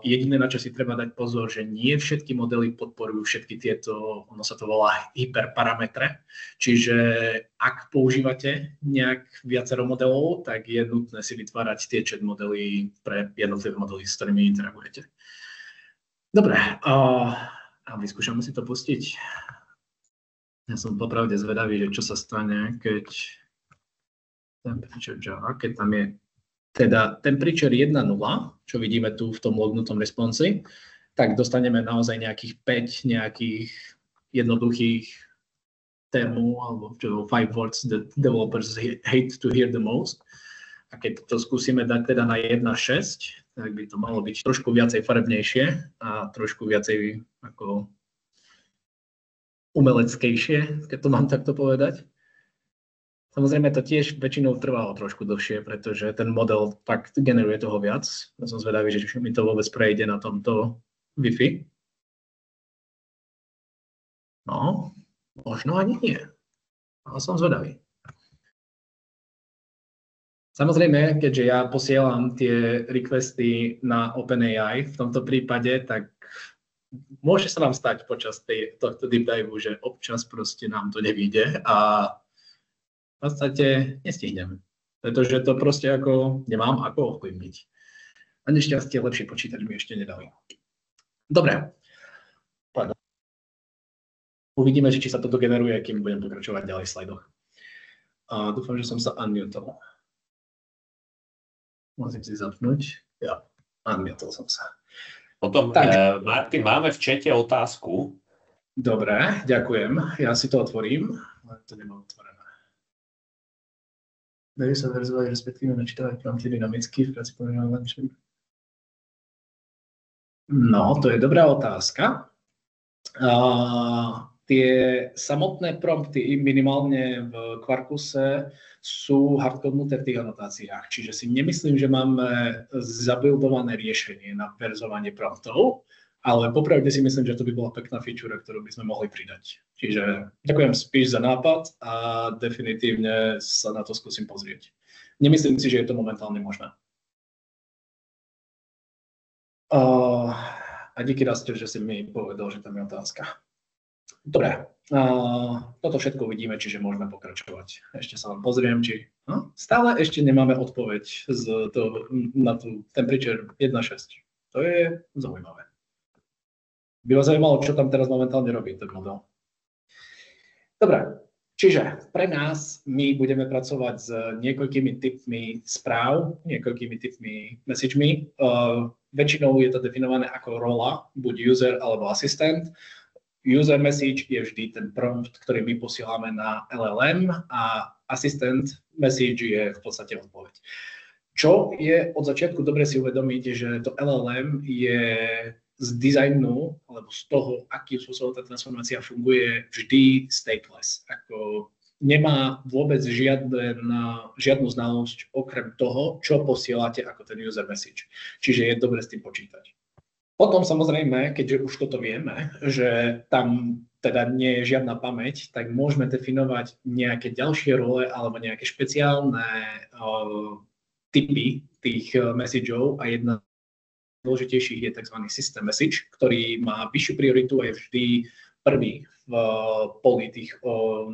Jediné, na čo si treba dať pozor, že nie všetky modely podporujú všetky tieto, ono sa to volá hyperparametre, čiže ak používate nejak viacero modelov, tak je nutné si vytvárať tie chat modely pre jednotlivé modely, s ktorými interagujete. Dobre, a vyskúšame si to pustiť. Ja som popravde zvedavý, že čo sa stane, keď temperature Java, keď tam je teda temperature 1.0, čo vidíme tu v tom lognutom responsi, tak dostaneme naozaj nejakých 5 nejakých jednoduchých termov, alebo 5 words that developers hate to hear the most. A keď to skúsime dať teda na 1.6, tak by to malo byť trošku viacej farebnejšie a trošku viacej ako umeleckejšie, keď to mám takto povedať. Samozrejme, to tiež väčšinou trvalo trošku dlhšie, pretože ten model fakt generuje toho viac. Ja som zvedavý, že mi to vôbec prejde na tomto Wi-Fi. No, možno ani nie. Ale som zvedavý. Samozrejme, keďže ja posielam tie requesty na OpenAI v tomto prípade, tak môže sa nám stať počas tohto deep dive, že občas proste nám to nevyjde a v podstate nestihnem, pretože to proste ako nemám ako ovplyvniť. A nešťastie lepší počítač mi ešte nedali. Dobre. Uvidíme, či sa toto generuje, kým budem pokračovať ďalej v slajdoch. Dúfam, že som sa unmutal. Musím si zapnúť. Ja, unmutal som sa. Potom, Martin, máme v čete otázku. Dobre, ďakujem. Ja si to otvorím, ale to nemám otvorené. Dajú sa verzovať, respektíve načítavať prompty dynamicky v práci programovaním? No, to je dobrá otázka. Tie samotné prompty minimálne v Quarkuse sú hardcodnuté v tých anotáciách, čiže si nemyslím, že máme zabuildované riešenie na verzovanie promptov, ale popravde si myslím, že to by bola pekná feature, ktorú by sme mohli pridať. Čiže ďakujem spíš za nápad a definitívne sa na to skúsim pozrieť. Nemyslím si, že je to momentálne možné. A díky Raste, že si mi povedal, že tam je otázka. Dobre, toto všetko uvidíme, čiže môžeme pokračovať. Ešte sa vám pozriem, či stále ešte nemáme odpoveď na tú temperature 1.6. To je zaujímavé. By vás zaujímalo, čo tam teraz momentálne robí ten model. Dobre, čiže pre nás my budeme pracovať s niekoľkými typmi správ, niekoľkými typmi messagemi. Väčšinou je to definované ako rola, buď user alebo asistent. User message je vždy ten prompt, ktorý my posielame na LLM a assistant message je v podstate odpoveď. Čo je od začiatku dobre si uvedomiť, že to LLM je z dizajnu, alebo z toho, akým spôsobom tá transformácia funguje, vždy stateless. Ako nemá vôbec žiadnu znalosť okrem toho, čo posielate ako ten user message. Čiže je dobre s tým počítať. Potom samozrejme, keďže už toto vieme, že tam teda nie je žiadna pamäť, tak môžeme definovať nejaké ďalšie role alebo nejaké špeciálne typy tých messageov a jedna z dôležitejších je tzv. System message, ktorý má vyššiu prioritu a je vždy prvý v poli tých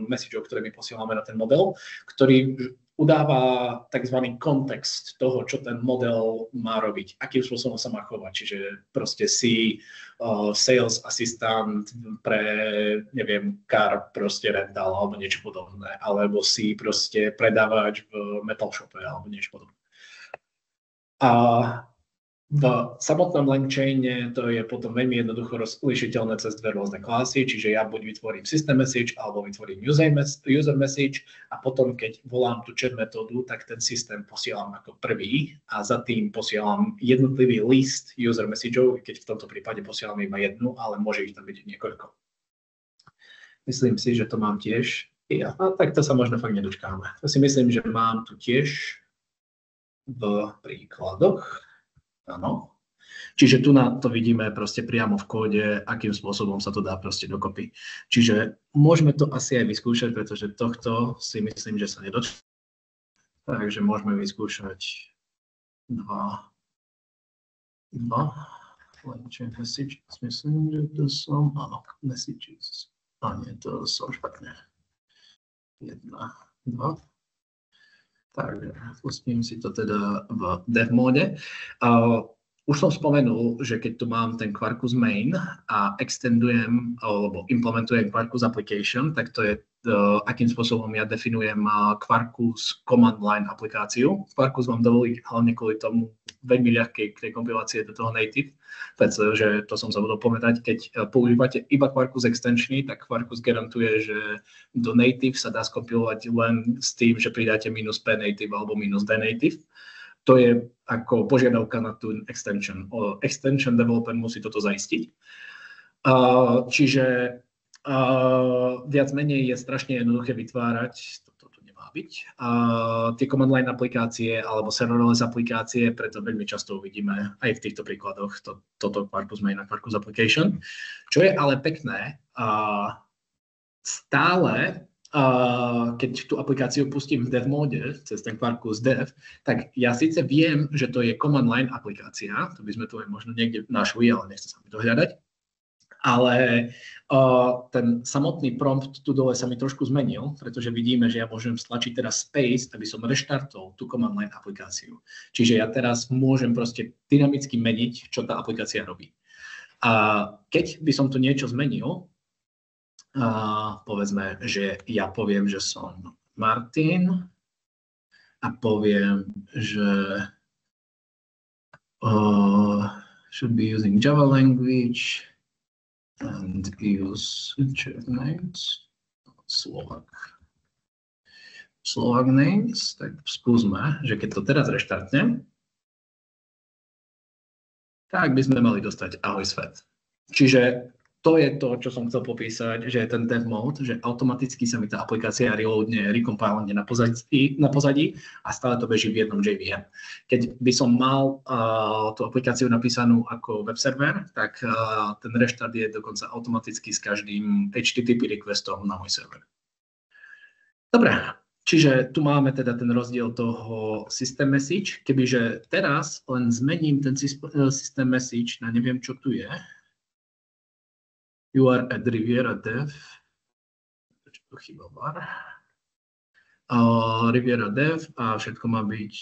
messageov, ktoré my posielame na ten model, ktorý udáva tzv. Kontext toho, čo ten model má robiť, akým spôsobom sa má chovať. Čiže proste si sales assistant pre, neviem, car proste rental alebo niečo podobné, alebo si proste predávač v metal shope alebo niečo podobné. A v samotnom LangChaine to je potom veľmi jednoducho rozlišiteľné cez dve rôzne klasy, čiže ja buď vytvorím system message alebo vytvorím user message a potom, keď volám tú chat metódu, tak ten systém posielam ako prvý a za tým posielam jednotlivý list user messageov, keď v tomto prípade posielam iba jednu, ale môže ich tam byť niekoľko. Myslím si, že to mám tiež. Ja, tak to sa možno fakt nedočkáme. To si myslím, že mám tu tiež v príkladoch. Áno. Čiže tu na to vidíme proste priamo v kóde, akým spôsobom sa to dá proste dokopy. Čiže môžeme to asi aj vyskúšať, pretože tohto si myslím, že sa nedočkáme. Takže môžeme vyskúšať dva chain messages. Myslím, že to som, áno, messages. A nie, to som špatne. 1, 2. Takže pustím si to teda v dev móde. Už som spomenul, že keď tu mám ten Quarkus main a extendujem alebo implementujem Quarkus application, tak to je akým spôsobom ja definujem Quarkus command line aplikáciu. Quarkus vám dovolí hlavne kvôli tomu veľmi ľahkej k tej kompilácie do toho native, pretože to som zabudol povedať, keď používate iba Quarkus extensiony, tak Quarkus garantuje, že do native sa dá skompilovať len s tým, že pridáte -p native alebo -d native. To je ako požiadavka na tú extension. Extension developer musí toto zaistiť. Čiže viac menej je strašne jednoduché vytvárať, toto tu nemá byť, tie command line aplikácie alebo serverless aplikácie, preto veľmi často uvidíme aj v týchto príkladoch toto Quarkus main a Quarkus application. Čo je ale pekné, stále keď tú aplikáciu pustím v dev móde cez ten Quarkus dev, tak ja síce viem, že to je command line aplikácia, to by sme tu aj možno niekde našli, ale nechce sa mi to hľadať, ale ten samotný prompt tu dole sa mi trošku zmenil, pretože vidíme, že ja môžem stlačiť teraz space, aby som reštartol tú command line aplikáciu. Čiže ja teraz môžem proste dynamicky meniť, čo tá aplikácia robí. A keď by som tu niečo zmenil, povedzme, že ja poviem, že som Martin a poviem, že should be using Java language and use names, Slovak names, tak skúsme, že keď to teraz reštartnem, tak by sme mali dostať ahoj svet. Čiže to je to, čo som chcel popísať, že je ten dev mode, že automaticky sa mi tá aplikácia reloadne, recompilne na pozadí a stále to beží v jednom JVM. Keď by som mal tú aplikáciu napísanú ako web server, tak ten reštart je dokonca automaticky s každým HTTP requestom na môj server. Dobre, čiže tu máme teda ten rozdiel toho system message. Kebyže teraz len zmením ten system message na neviem, čo tu je, you are at Riviera Dev. Riviera Dev a všetko má byť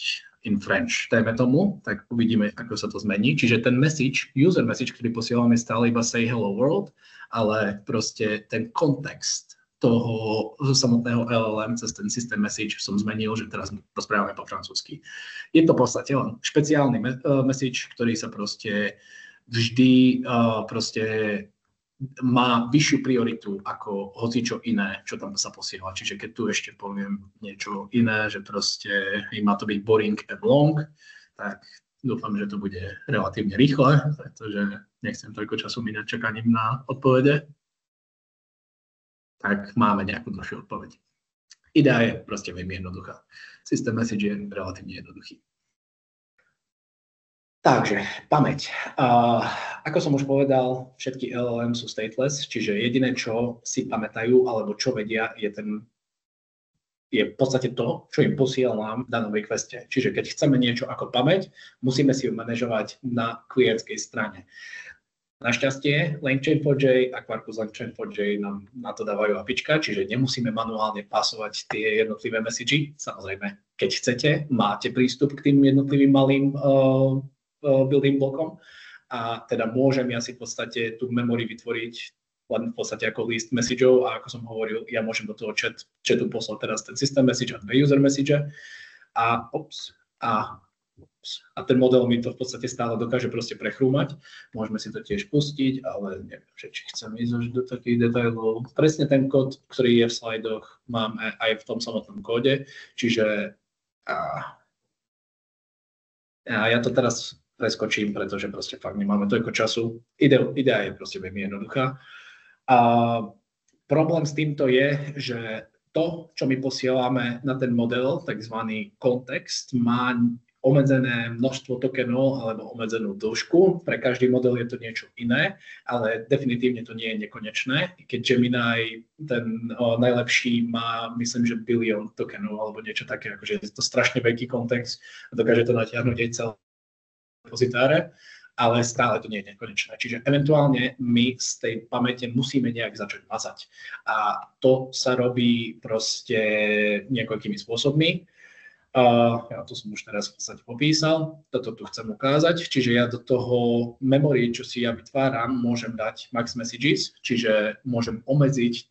in French. Dajme tomu, tak uvidíme, ako sa to zmení. Čiže ten message, user message, ktorý posielame, stále iba say hello world, ale proste ten kontext toho samotného LLM cez ten system message som zmenil, že teraz rozprávame po francúzsky. Je to v podstate len špeciálny message, ktorý sa proste vždy má vyššiu prioritu ako hocičo iné, čo tam sa posiela. Čiže keď tu ešte poviem niečo iné, že proste má to byť boring and long, tak dúfam, že to bude relatívne rýchle, pretože nechcem toľko času minúť čakaním na odpovede. Tak máme nejakú dlhšiu odpoveď. Idea je proste veľmi jednoduchá. System message je relatívne jednoduchý. Takže, pamäť. Ako som už povedal, všetky LLM sú stateless, čiže jediné, čo si pamätajú, alebo čo vedia, je v podstate to, čo im posielam v danom requeste. Čiže keď chceme niečo ako pamäť, musíme si ju manažovať na klientskej strane. Našťastie, LangChain4j a Quarkus LangChain4j nám na to dávajú apička, čiže nemusíme manuálne pasovať tie jednotlivé message. Samozrejme, keď chcete, máte prístup k tým jednotlivým malým building blokom a teda môžem ja si v podstate tú memory vytvoriť len v podstate ako list messageov a ako som hovoril, ja môžem do toho chatu poslať teraz ten system message a dve user message a ten model mi to v podstate stále dokáže proste prechrúmať. Môžeme si to tiež pustiť, ale neviem, či chcem ísť už do takých detailov. Presne ten kód, ktorý je v slajdoch, mám aj v tom samotnom kóde, čiže ja to teraz preskočím, pretože proste fakt nemáme toľko času. Idea je proste veľmi jednoduchá. Problém s týmto je, že to, čo my posielame na ten model, takzvaný kontext, má obmedzené množstvo tokenov alebo obmedzenú dĺžku. Pre každý model je to niečo iné, ale definitívne to nie je nekonečné. Keď Gemini, ten najlepší, má, myslím, že bilión tokenov alebo niečo také, akože je to strašne veľký kontext a dokáže to natiahnuť aj celé repozitáre, ale stále to nie je nekonečné. Čiže eventuálne my z tej pamäte musíme nejak začať mazať. A to sa robí proste niekoľkými spôsobmi. Ja to som už teraz v podstate popísal, toto tu chcem ukázať, čiže ja do toho memory, čo si ja vytváram, môžem dať max messages, čiže môžem omedziť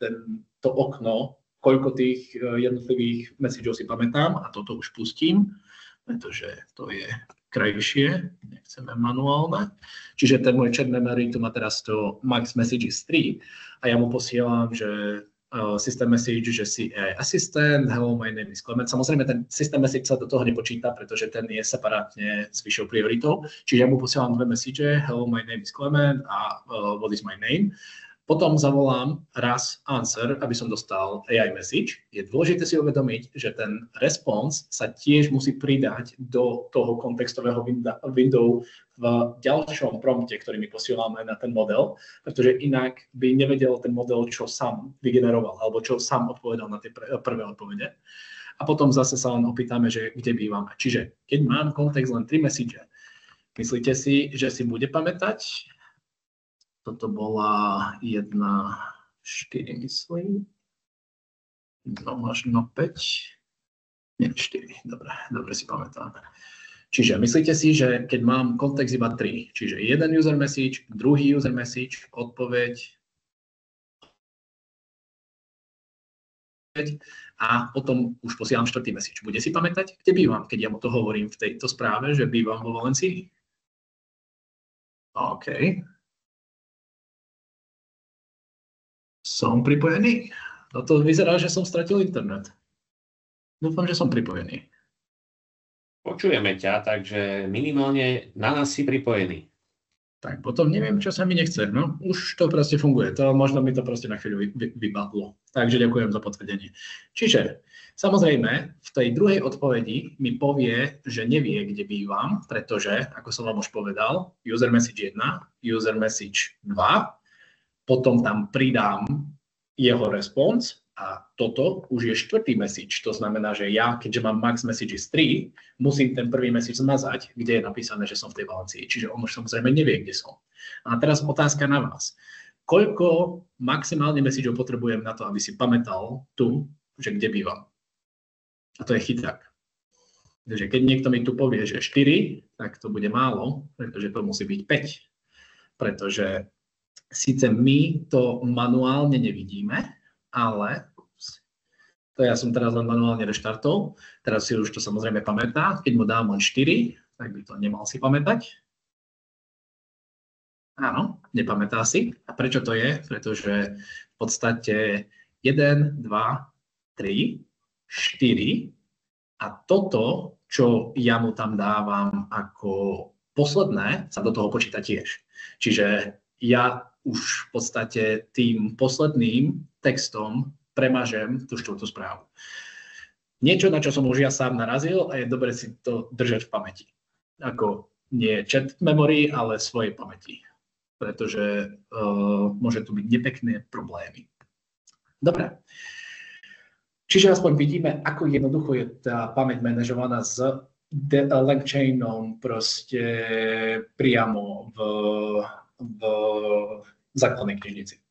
to okno, koľko tých jednotlivých messageov si pamätám a toto už pustím, pretože to je krajšie, nechceme manuálne. Čiže ten môj chat memory tu má teraz to max messages 3 a ja mu posielam, že system message, že si AI assistant, hello, my name is Clement. Samozrejme, ten system message sa do toho nepočíta, pretože ten je separátne s vyššou prioritou. Čiže ja mu posielam dve message, hello, my name is Clement a what is my name. Potom zavolám raz answer, aby som dostal AI message. Je dôležité si uvedomiť, že ten response sa tiež musí pridať do toho kontextového window v ďalšom prompte, ktorý my posielame na ten model, pretože inak by nevedel ten model, čo sám vygeneroval, alebo čo sám odpovedal na tie prvé odpovede. A potom zase sa len opýtame, že kde bývame. Čiže keď mám kontext len 3 message, myslíte si, že si bude pamätať? Toto bola 1, 4, myslím. No, možno 5. Nie, 4. Dobre si pamätám. Čiže myslíte si, že keď mám kontext iba 3, čiže jeden user message, druhý user message, odpoveď a potom už posielam 4. message. Bude si pamätať, kde bývam, keď ja mu to hovorím v tejto správe, že bývam vo Valencii? OK. Som pripojený? No to vyzerá, že som stratil internet. Dúfam, že som pripojený. Počujeme ťa, takže minimálne na nás si pripojený. Tak potom neviem, čo sa mi nechce. No, už to proste funguje. Možno mi to proste na chvíľu vybavilo. Takže ďakujem za potvrdenie. Čiže, samozrejme, v tej druhej odpovedi mi povie, že nevie, kde bývam, pretože, ako som vám už povedal, user message 1, user message 2, potom tam pridám jeho response a toto už je 4. message. To znamená, že ja, keďže mám max messages 3, musím ten prvý message zmazať, kde je napísané, že som v tej Valencii. Čiže on už samozrejme nevie, kde som. A teraz otázka na vás. Koľko maximálne messageov potrebujem na to, aby si pamätal tu, že kde bývam? A to je chyták. Takže keď niekto mi tu povie, že 4, tak to bude málo, pretože to musí byť 5. Pretože síce my to manuálne nevidíme, ale to ja som teraz len manuálne reštartol, teraz si už to samozrejme pamätá, keď mu dám len 4, tak by to nemal si pamätať. Áno, nepamätá si. A prečo to je? Pretože v podstate 1, 2, 3, 4 a toto, čo ja mu tam dávam ako posledné, sa do toho počíta tiež. Čiže ja už v podstate tým posledným textom premažem tú štvrtú správu. Niečo, na čo som už ja sám narazil a je dobre si to držať v pamäti. Ako nie chat memory, ale svojej pamäti. Pretože môže tu byť nepekné problémy. Dobre. Čiže aspoň vidíme, ako jednoducho je tá pamäť manažovaná s LangChainom proste priamo v základnej knižnici.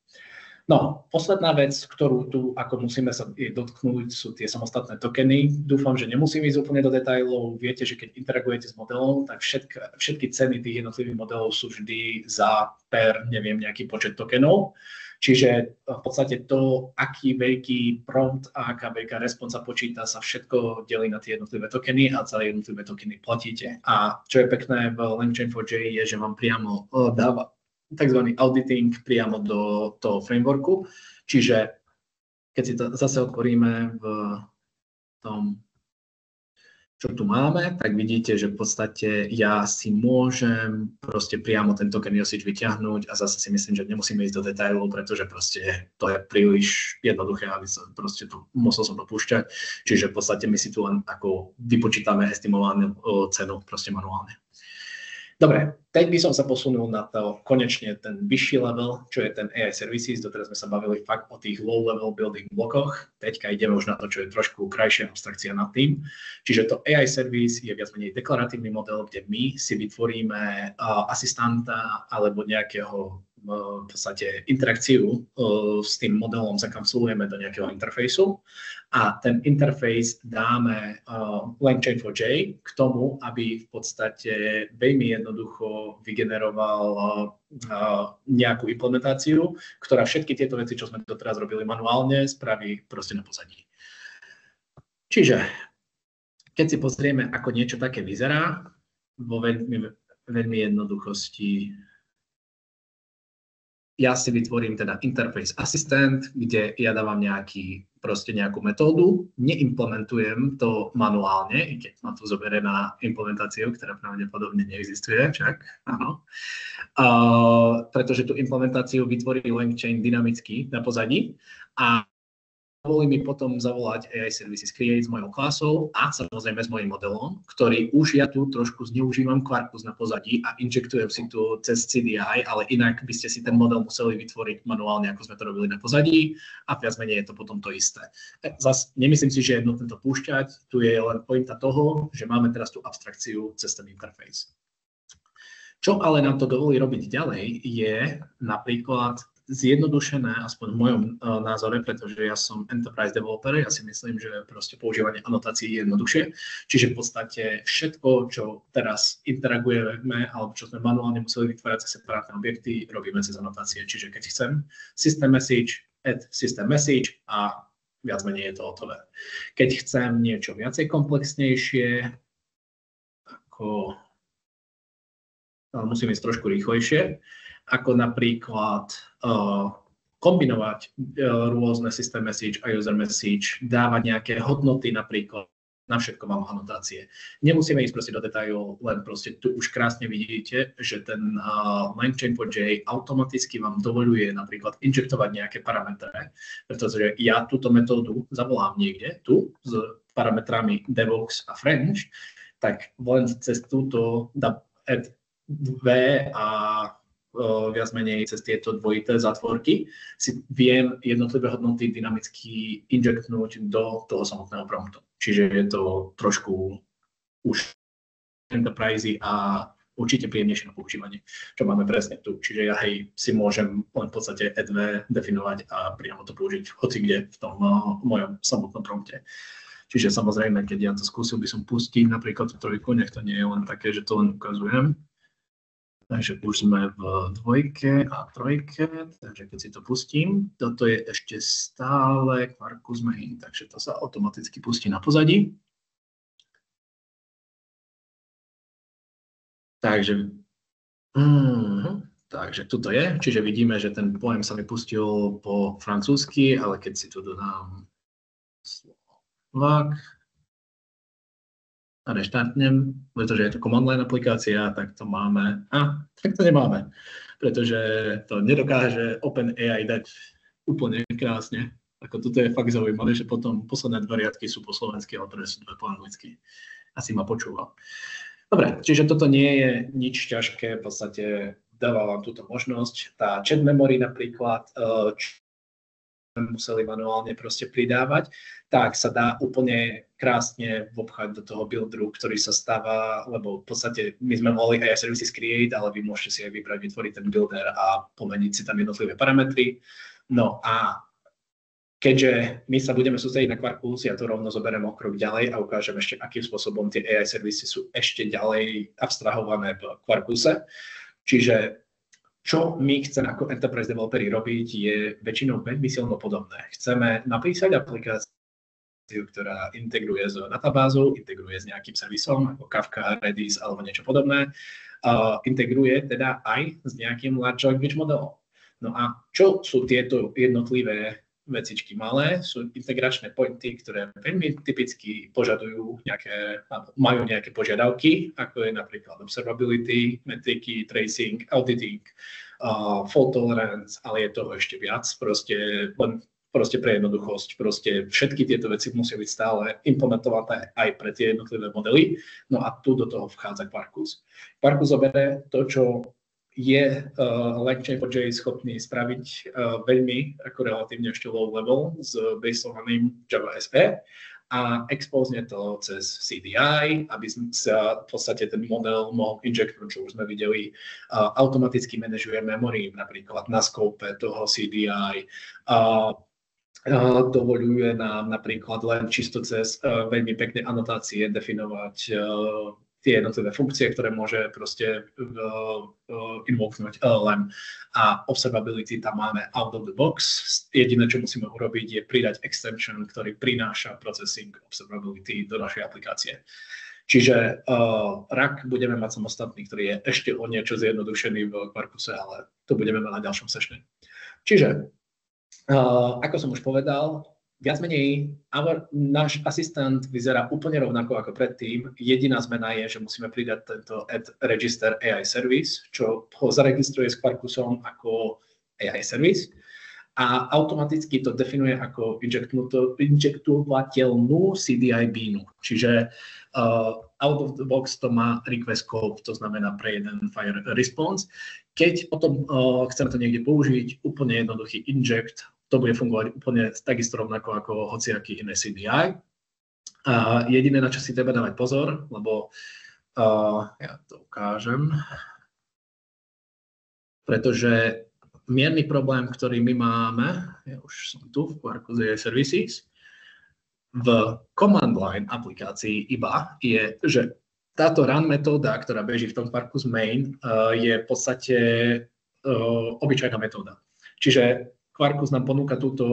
No, posledná vec, ktorú tu ako musíme sa dotknúť, sú tie samostatné tokeny. Dúfam, že nemusím ísť úplne do detailov. Viete, že keď interagujete s modelom, tak všetky ceny tých jednotlivých modelov sú vždy za per, neviem, nejaký počet tokenov. Čiže v podstate to, aký veľký prompt a aká veľká responsa počíta, sa všetko delí na tie jednotlivé tokeny a celé jednotlivé tokeny platíte. A čo je pekné v LangChain4j je, že vám priamo dáva tzv. Auditing priamo do toho frameworku. Čiže keď si to zase otvoríme v tom čo tu máme, tak vidíte, že v podstate ja si môžem proste priamo ten token usage vyťahnuť a zase si myslím, že nemusíme ísť do detailov, pretože proste to je príliš jednoduché, aby sa proste tu musel som dopúšťať. Čiže v podstate my si tu len ako vypočítame estimovanú cenu proste manuálne. Dobre, teď by som sa posunul na to konečne ten vyšší level, čo je ten AI services. Doteraz sme sa bavili fakt o tých low level building blokoch. Teďka ideme už na to, čo je trošku krajšia abstrakcia nad tým. Čiže to AI service je viac menej deklaratívny model, kde my si vytvoríme asistanta alebo nejakého v podstate interakciu s tým modelom zakapsulujeme do nejakého interfejsu a ten interfejs dáme LangChain4j k tomu, aby v podstate veľmi jednoducho vygeneroval nejakú implementáciu, ktorá všetky tieto veci, čo sme doteraz robili manuálne, spraví proste na pozadí. Čiže keď si pozrieme, ako niečo také vyzerá, vo veľmi jednoduchosti ja si vytvorím teda interface assistant, kde ja dávam nejakú metódu, neimplementujem to manuálne, i keď ma to zoberie na implementáciu, ktorá pravdepodobne neexistuje, však áno. Pretože tú implementáciu vytvorí LangChain dynamicky na pozadí a dovolí mi potom zavolať AI Services Create s mojou klasou a samozrejme s mojím modelom, ktorý už ja tu trošku zneužívam Quarkus na pozadí a injektujem si tu cez CDI, ale inak by ste si ten model museli vytvoriť manuálne, ako sme to robili na pozadí a viac menej je to potom to isté. Zas nemyslím si, že je jednotné to púšťať, tu je len pointa toho, že máme teraz tú abstrakciu cez ten interface. Čo ale nám to dovolí robiť ďalej, je napríklad zjednodušené, aspoň v mojom názore, pretože ja som enterprise developer, ja si myslím, že proste používanie anotácií je jednoduchšie. Čiže v podstate všetko, čo teraz interagujeme, alebo čo sme manuálne museli vytvárať cez separátne objekty, robíme cez anotácie. Čiže keď chcem system message, add system message a viac menej je to hotové. Keď chcem niečo viacej komplexnejšie, ako musím ísť trošku rýchlejšie, ako napríklad kombinovať rôzne system message a user message, dávať nejaké hodnoty napríklad, na všetko mám anotácie. Nemusíme ísť proste do detailov, len proste tu už krásne vidíte, že ten LangChain4j automaticky vám dovoľuje napríklad injektovať nejaké parametre, pretože ja túto metódu zavolám niekde, tu, s parametrami devox a French, tak len cez túto add v a viac menej cez tieto dvojité zátvorky si viem jednotlivé hodnoty dynamicky injektnúť do toho samotného promptu. Čiže je to trošku už enterprise a určite príjemnejšie na používanie, čo máme presne tu. Čiže ja si môžem len v podstate adv definovať a priamo to použiť hoci kde v tom mojom samotnom prompte. Čiže samozrejme, keď ja to skúsil by som pustiť napríklad trojku, nech to nie je len také, že to len ukazujem. Takže už sme v dvojke a trojke, takže keď si to pustím, toto je ešte stále Quarkus main, takže to sa automaticky pustí na pozadí. Takže tuto je, čiže vidíme, že ten pojem sa mi pustil po francúzsky, ale keď si tu dodám Slovak a reštartnem, pretože je to command line aplikácia, tak to máme. Tak to nemáme, pretože to nedokáže OpenAI dať úplne krásne. Ako toto je fakt zaujímavé, že potom posledné dve riadky sú po slovensky, ale prvé sú dve po anglicky. Asi ma počúval. Dobre, čiže toto nie je nič ťažké, v podstate dáva vám túto možnosť. Tá chat memory napríklad, museli manuálne proste pridávať, tak sa dá úplne krásne vopchať do toho builderu, ktorý sa stáva, lebo v podstate my sme volili AI Services Create, ale vy môžete si aj vybrať, vytvoriť ten builder a pomeniť si tam jednotlivé parametry. No a keďže my sa budeme sústrediť na Quarkus, ja to rovno zoberiem o krok ďalej a ukážem ešte, akým spôsobom tie AI services sú ešte ďalej abstrahované v Quarkuse. Čiže čo my chceme ako enterprise developeri robiť, je väčšinou veľmi silno podobné. Chceme napísať aplikáciu, ktorá integruje s databázou, integruje s nejakým servisom, ako Kafka, Redis alebo niečo podobné. Integruje teda aj s nejakým large language modelom. No a čo sú tieto jednotlivé vecičky malé, sú integračné pointy, ktoré veľmi typicky požadujú majú nejaké požiadavky, ako je napríklad observability, metriky, tracing, auditing, fault tolerance, ale je toho ešte viac, proste pre jednoduchosť. Proste všetky tieto veci musia byť stále implementované aj pre tie jednotlivé modely. No a tu do toho vchádza Quarkus. Quarkus zoberie to, čo je Langchain4j schopný spraviť veľmi ako relatívne ešte low level s baseovaným Java SE a expozne to cez CDI, aby sa v podstate ten model mohol injectnúť, čo už sme videli. Automaticky manažuje memory napríklad na scope toho CDI. Dovoľuje nám napríklad len čisto cez veľmi pekné anotácie definovať tie jednotlivé funkcie, ktoré môže proste invoknúť LLM. A observability tam máme out of the box. Jediné, čo musíme urobiť, je pridať extension, ktorý prináša processing observability do našej aplikácie. Čiže RAK budeme mať samostatný, ktorý je ešte o niečo zjednodušený v Quarkuse, ale to budeme mať na ďalšom sessione. Čiže, ako som už povedal, viac menej náš asistent vyzerá úplne rovnako ako predtým. Jediná zmena je, že musíme pridať tento add register AI service, čo ho zaregistruje s Quarkusom ako AI service a automaticky to definuje ako injektovateľnú CDI beanu. Čiže out of the box to má request scope, to znamená pre jeden fire response. Keď potom chcem to niekde použiť, úplne jednoduchý inject, to bude fungovať úplne takisto rovnako ako hociaký iné CDI. Jediné, na čo si treba dávať pozor, lebo ja to ukážem, pretože mierny problém, ktorý my máme, ja už som tu v Quarkus AI Services, v command line aplikácii iba je, že táto run metóda, ktorá beží v tom Quarkus main, je v podstate obyčajná metóda. Čiže Quarkus nám ponúka túto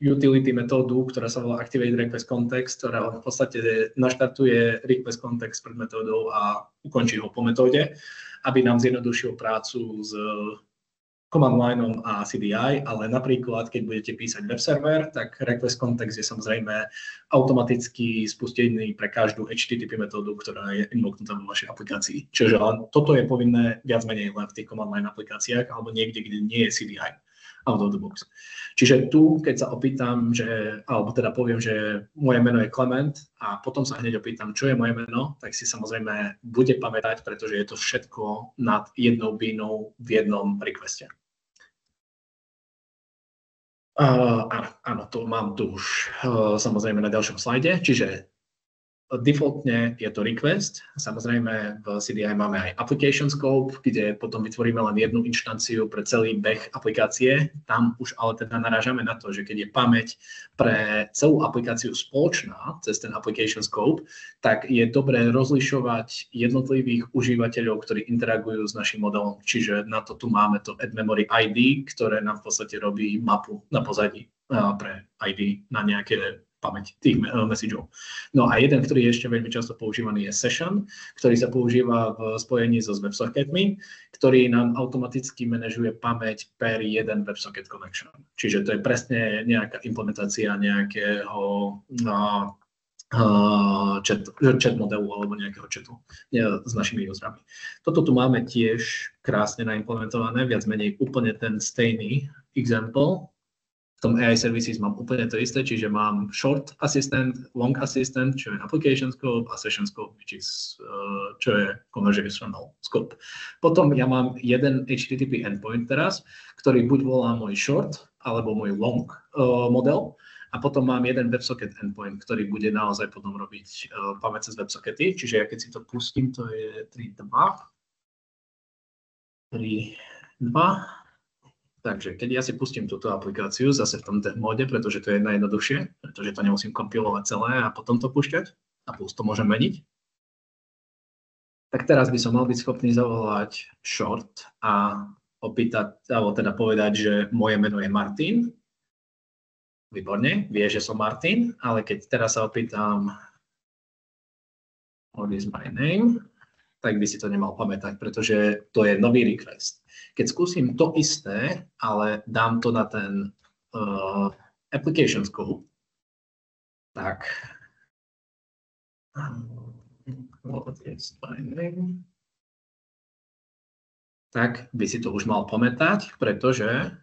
utility metódu, ktorá sa volá Activate Request Context, ktorá v podstate naštartuje request context pred metódou a ukončí ho po metóde, aby nám zjednodušil prácu s command lineom a CDI, ale napríklad, keď budete písať web server, tak request context je samozrejme automaticky spustený pre každú HTTP metódu, ktorá je invoknutá vo vašej aplikácii. Čiže toto je povinné viac menej len v tých command line aplikáciách alebo niekde, kde nie je CDI. Out of the box. Čiže tu, keď sa opýtam, alebo teda poviem, že moje meno je Klement a potom sa hneď opýtam, čo je moje meno, tak si samozrejme bude pamätať, pretože je to všetko nad jednou beanou v jednom requeste. Áno, to mám tu už samozrejme na ďalšom slajde, čiže defaultne je to request, samozrejme v CDI máme aj application scope, kde potom vytvoríme len jednu inštanciu pre celý beh aplikácie. Tam už ale teda narážame na to, že keď je pamäť pre celú aplikáciu spoločná cez ten application scope, tak je dobré rozlišovať jednotlivých užívateľov, ktorí interagujú s našim modelom. Čiže na to tu máme to add memory ID, ktoré nám v podstate robí mapu na pozadí pre ID na nejaké pamäť tých messageov. No a jeden, ktorý je ešte veľmi často používaný, je session, ktorý sa používa v spojení so WebSocketmi, ktorý nám automaticky manažuje pamäť per jeden WebSocket connection. Čiže to je presne nejaká implementácia nejakého chat modelu alebo nejakého chatu s našimi userami. Toto tu máme tiež krásne naimplementované, viac menej úplne ten stejný example. V tom AI Services mám úplne to isté, čiže mám short assistant, long assistant, čo je application scope a session scope, čo je conversational scope. Potom ja mám jeden HTTP endpoint teraz, ktorý buď volá môj short alebo môj long model a potom mám jeden WebSocket endpoint, ktorý bude naozaj potom robiť pamäť cez WebSockety, čiže ja keď si to pustím, to je 3.2. Takže keď ja si pustím túto aplikáciu zase v tom móde, pretože to je najjednoduchšie, pretože to nemusím kompilovať celé a potom to púšťať a plus to môžem meniť, tak teraz by som mal byť schopný zavolať short a opýtať, alebo teda povedať, že moje meno je Martin. Výborne, vie, že som Martin, ale keď teraz sa opýtam what is my name, tak by si to nemal pamätať, pretože to je nový request. Keď skúsim to isté, ale dám to na ten application scope, tak tak by si to už mal pamätať, pretože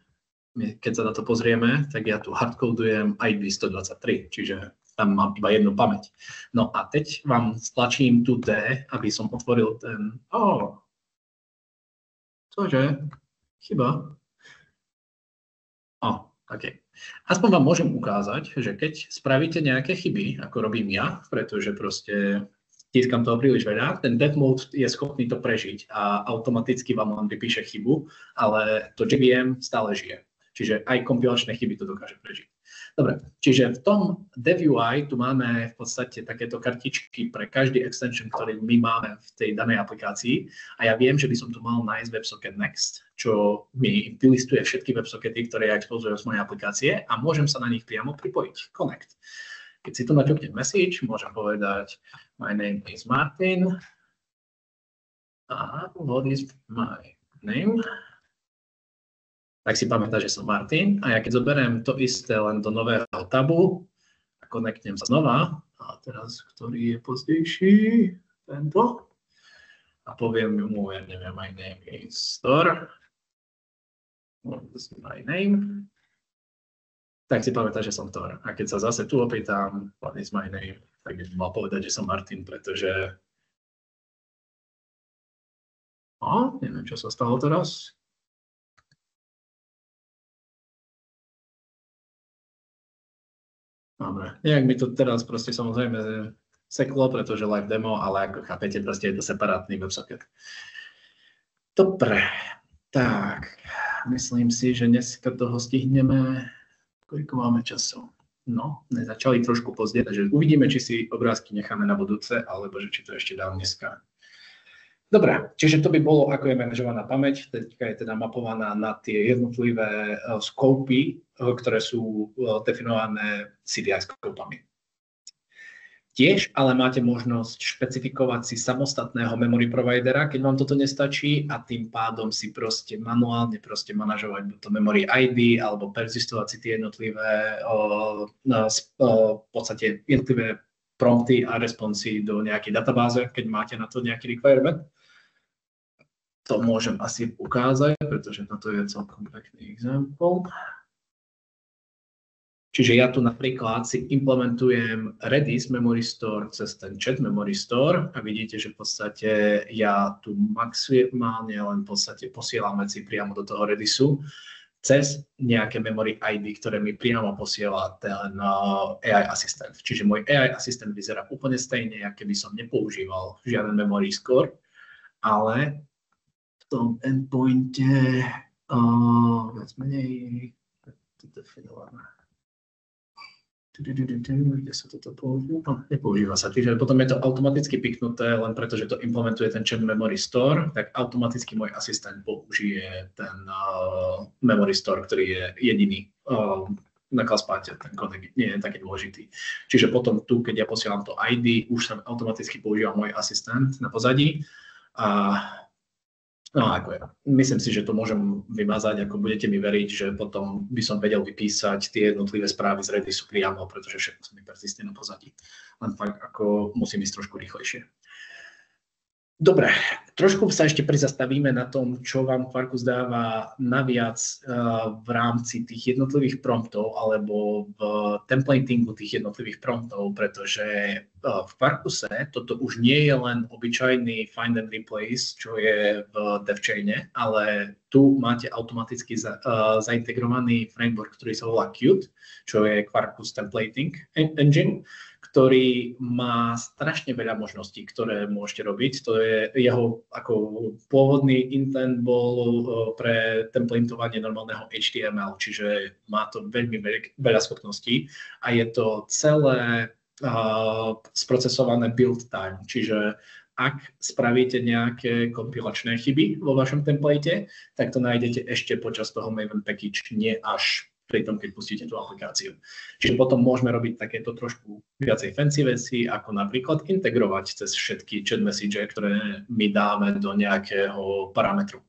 keď sa na to pozrieme, tak ja tu hardcodujem aj 223, čiže tam mám iba jednu pamäť. No a teď vám stlačím tu D, aby som otvoril ten... Cože? Chyba? OK. Aspoň vám môžem ukázať, že keď spravíte nejaké chyby, ako robím ja, pretože proste tískam toho príliš veľa, ten dev mode je schopný to prežiť a automaticky vám len vypíše chybu, ale to JVM stále žije. Čiže aj kompilačné chyby to dokáže prežiť. Dobre, čiže v tom dev UI tu máme v podstate takéto kartičky pre každý extension, ktorý my máme v tej danej aplikácii a ja viem, že by som tu mal nájsť WebSocket Next, čo mi vylistuje všetky WebSockety, ktoré ja expozujem z mojej aplikácie a môžem sa na nich priamo pripojiť. Connect. Keď si tu naťuknem message, môžem povedať my name is Martin a what is my name? Tak si pamätá, že som Martin a ja keď zoberiem to isté len do nového tabu a connectnem sa znova, a teraz, ktorý je pozdejší, tento, a poviem mu, ja neviem, my name is Thor, what is my name, tak si pamätá, že som Thor. A keď sa zase tu opýtam, what is my name, tak by mal povedať, že som Martin, pretože... neviem, čo sa stalo teraz. Dobre, nejak mi to teraz proste samozrejme seklo, pretože live demo, ale ako chápete, proste je to separátny WebSocket. Dobre, tak, myslím si, že dneska toho stihneme, koľko máme času. No, nezačali trošku pozdie, takže uvidíme, či si obrázky necháme na budúce, alebo že či to ešte dám dneska. Dobre, čiže to by bolo, ako je manažovaná pamäť, teďka je teda mapovaná na tie jednotlivé skopy, ktoré sú definované CDI skopami. Tiež ale máte možnosť špecifikovať si samostatného memory providera, keď vám toto nestačí a tým pádom si proste manuálne manažovať to memory ID alebo persistovať si tie jednotlivé v podstate jednotlivé prompty a responsy do nejakej databáze, keď máte na to nejaký requirement. To môžem asi ukázať, pretože toto je celkom pekný example. Čiže ja tu napríklad si implementujem Redis Memory Store cez ten chat Memory Store a vidíte, že v podstate ja tu maximálne len v podstate posielam veci priamo do toho Redisu cez nejaké memory ID, ktoré mi priamo posiela ten AI asistent. Čiže môj AI asistent vyzerá úplne stejne, ako keby som nepoužíval žiaden memory score, ale v tom endpointe viac menej definované. Kde sa toto používa? Nepoužíva sa. Čiže potom je to automaticky piknuté, len preto, že to implementuje ten chat memory store, tak automaticky môj asistent použije ten memory store, ktorý je jediný na ClassPath. Ten kódek nie je taký dôležitý. Čiže potom tu, keď ja posielam to ID, už sa automaticky používa môj asistent na pozadí. No ako je. Myslím si, že to môžem vymazať, ako budete mi veriť, že potom by som vedel vypísať tie jednotlivé správy z Redisu priamo, pretože všetko sa mi persistuje na pozadí. Len fakt, ako musím ísť trošku rýchlejšie. Dobre, trošku sa ešte prizastavíme na tom, čo vám Quarkus dáva naviac v rámci tých jednotlivých promptov alebo v templatingu tých jednotlivých promptov, pretože v Quarkuse toto už nie je len obyčajný find and replace, čo je v DevChaine, ale tu máte automaticky zaintegrovaný framework, ktorý sa volá Qt, čo je Quarkus Templating Engine, ktorý má strašne veľa možností, ktoré môžete robiť. To je jeho ako pôvodný intent bol pre templatovanie normálneho HTML, čiže má to veľmi veľa schopností a je to celé sprocesované build time, čiže ak spravíte nejaké kompilačné chyby vo vašom template, tak to nájdete ešte počas toho Maven package, nie až pri tom, keď pustíte tú aplikáciu. Čiže potom môžeme robiť takéto trošku viacej fancy veci, ako napríklad integrovať cez všetky chat message, ktoré my dáme do nejakého parametru.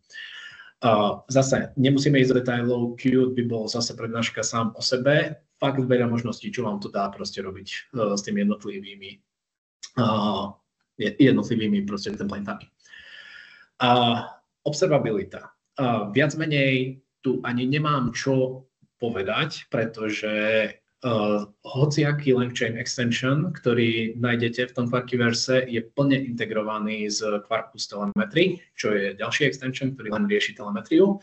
Zase, nemusíme ísť do detailov, Qt by bol zase prednáška sám o sebe, fakt veľa možností, čo vám to dá proste robiť s tými jednotlivými proste templatami. Observabilita. Viac menej tu ani nemám čo povedať, pretože hociaký LangChain extension, ktorý nájdete v tom Quarkiverse, je plne integrovaný s Quarkus Telemetry, čo je ďalší extension, ktorý len rieši telemetriu.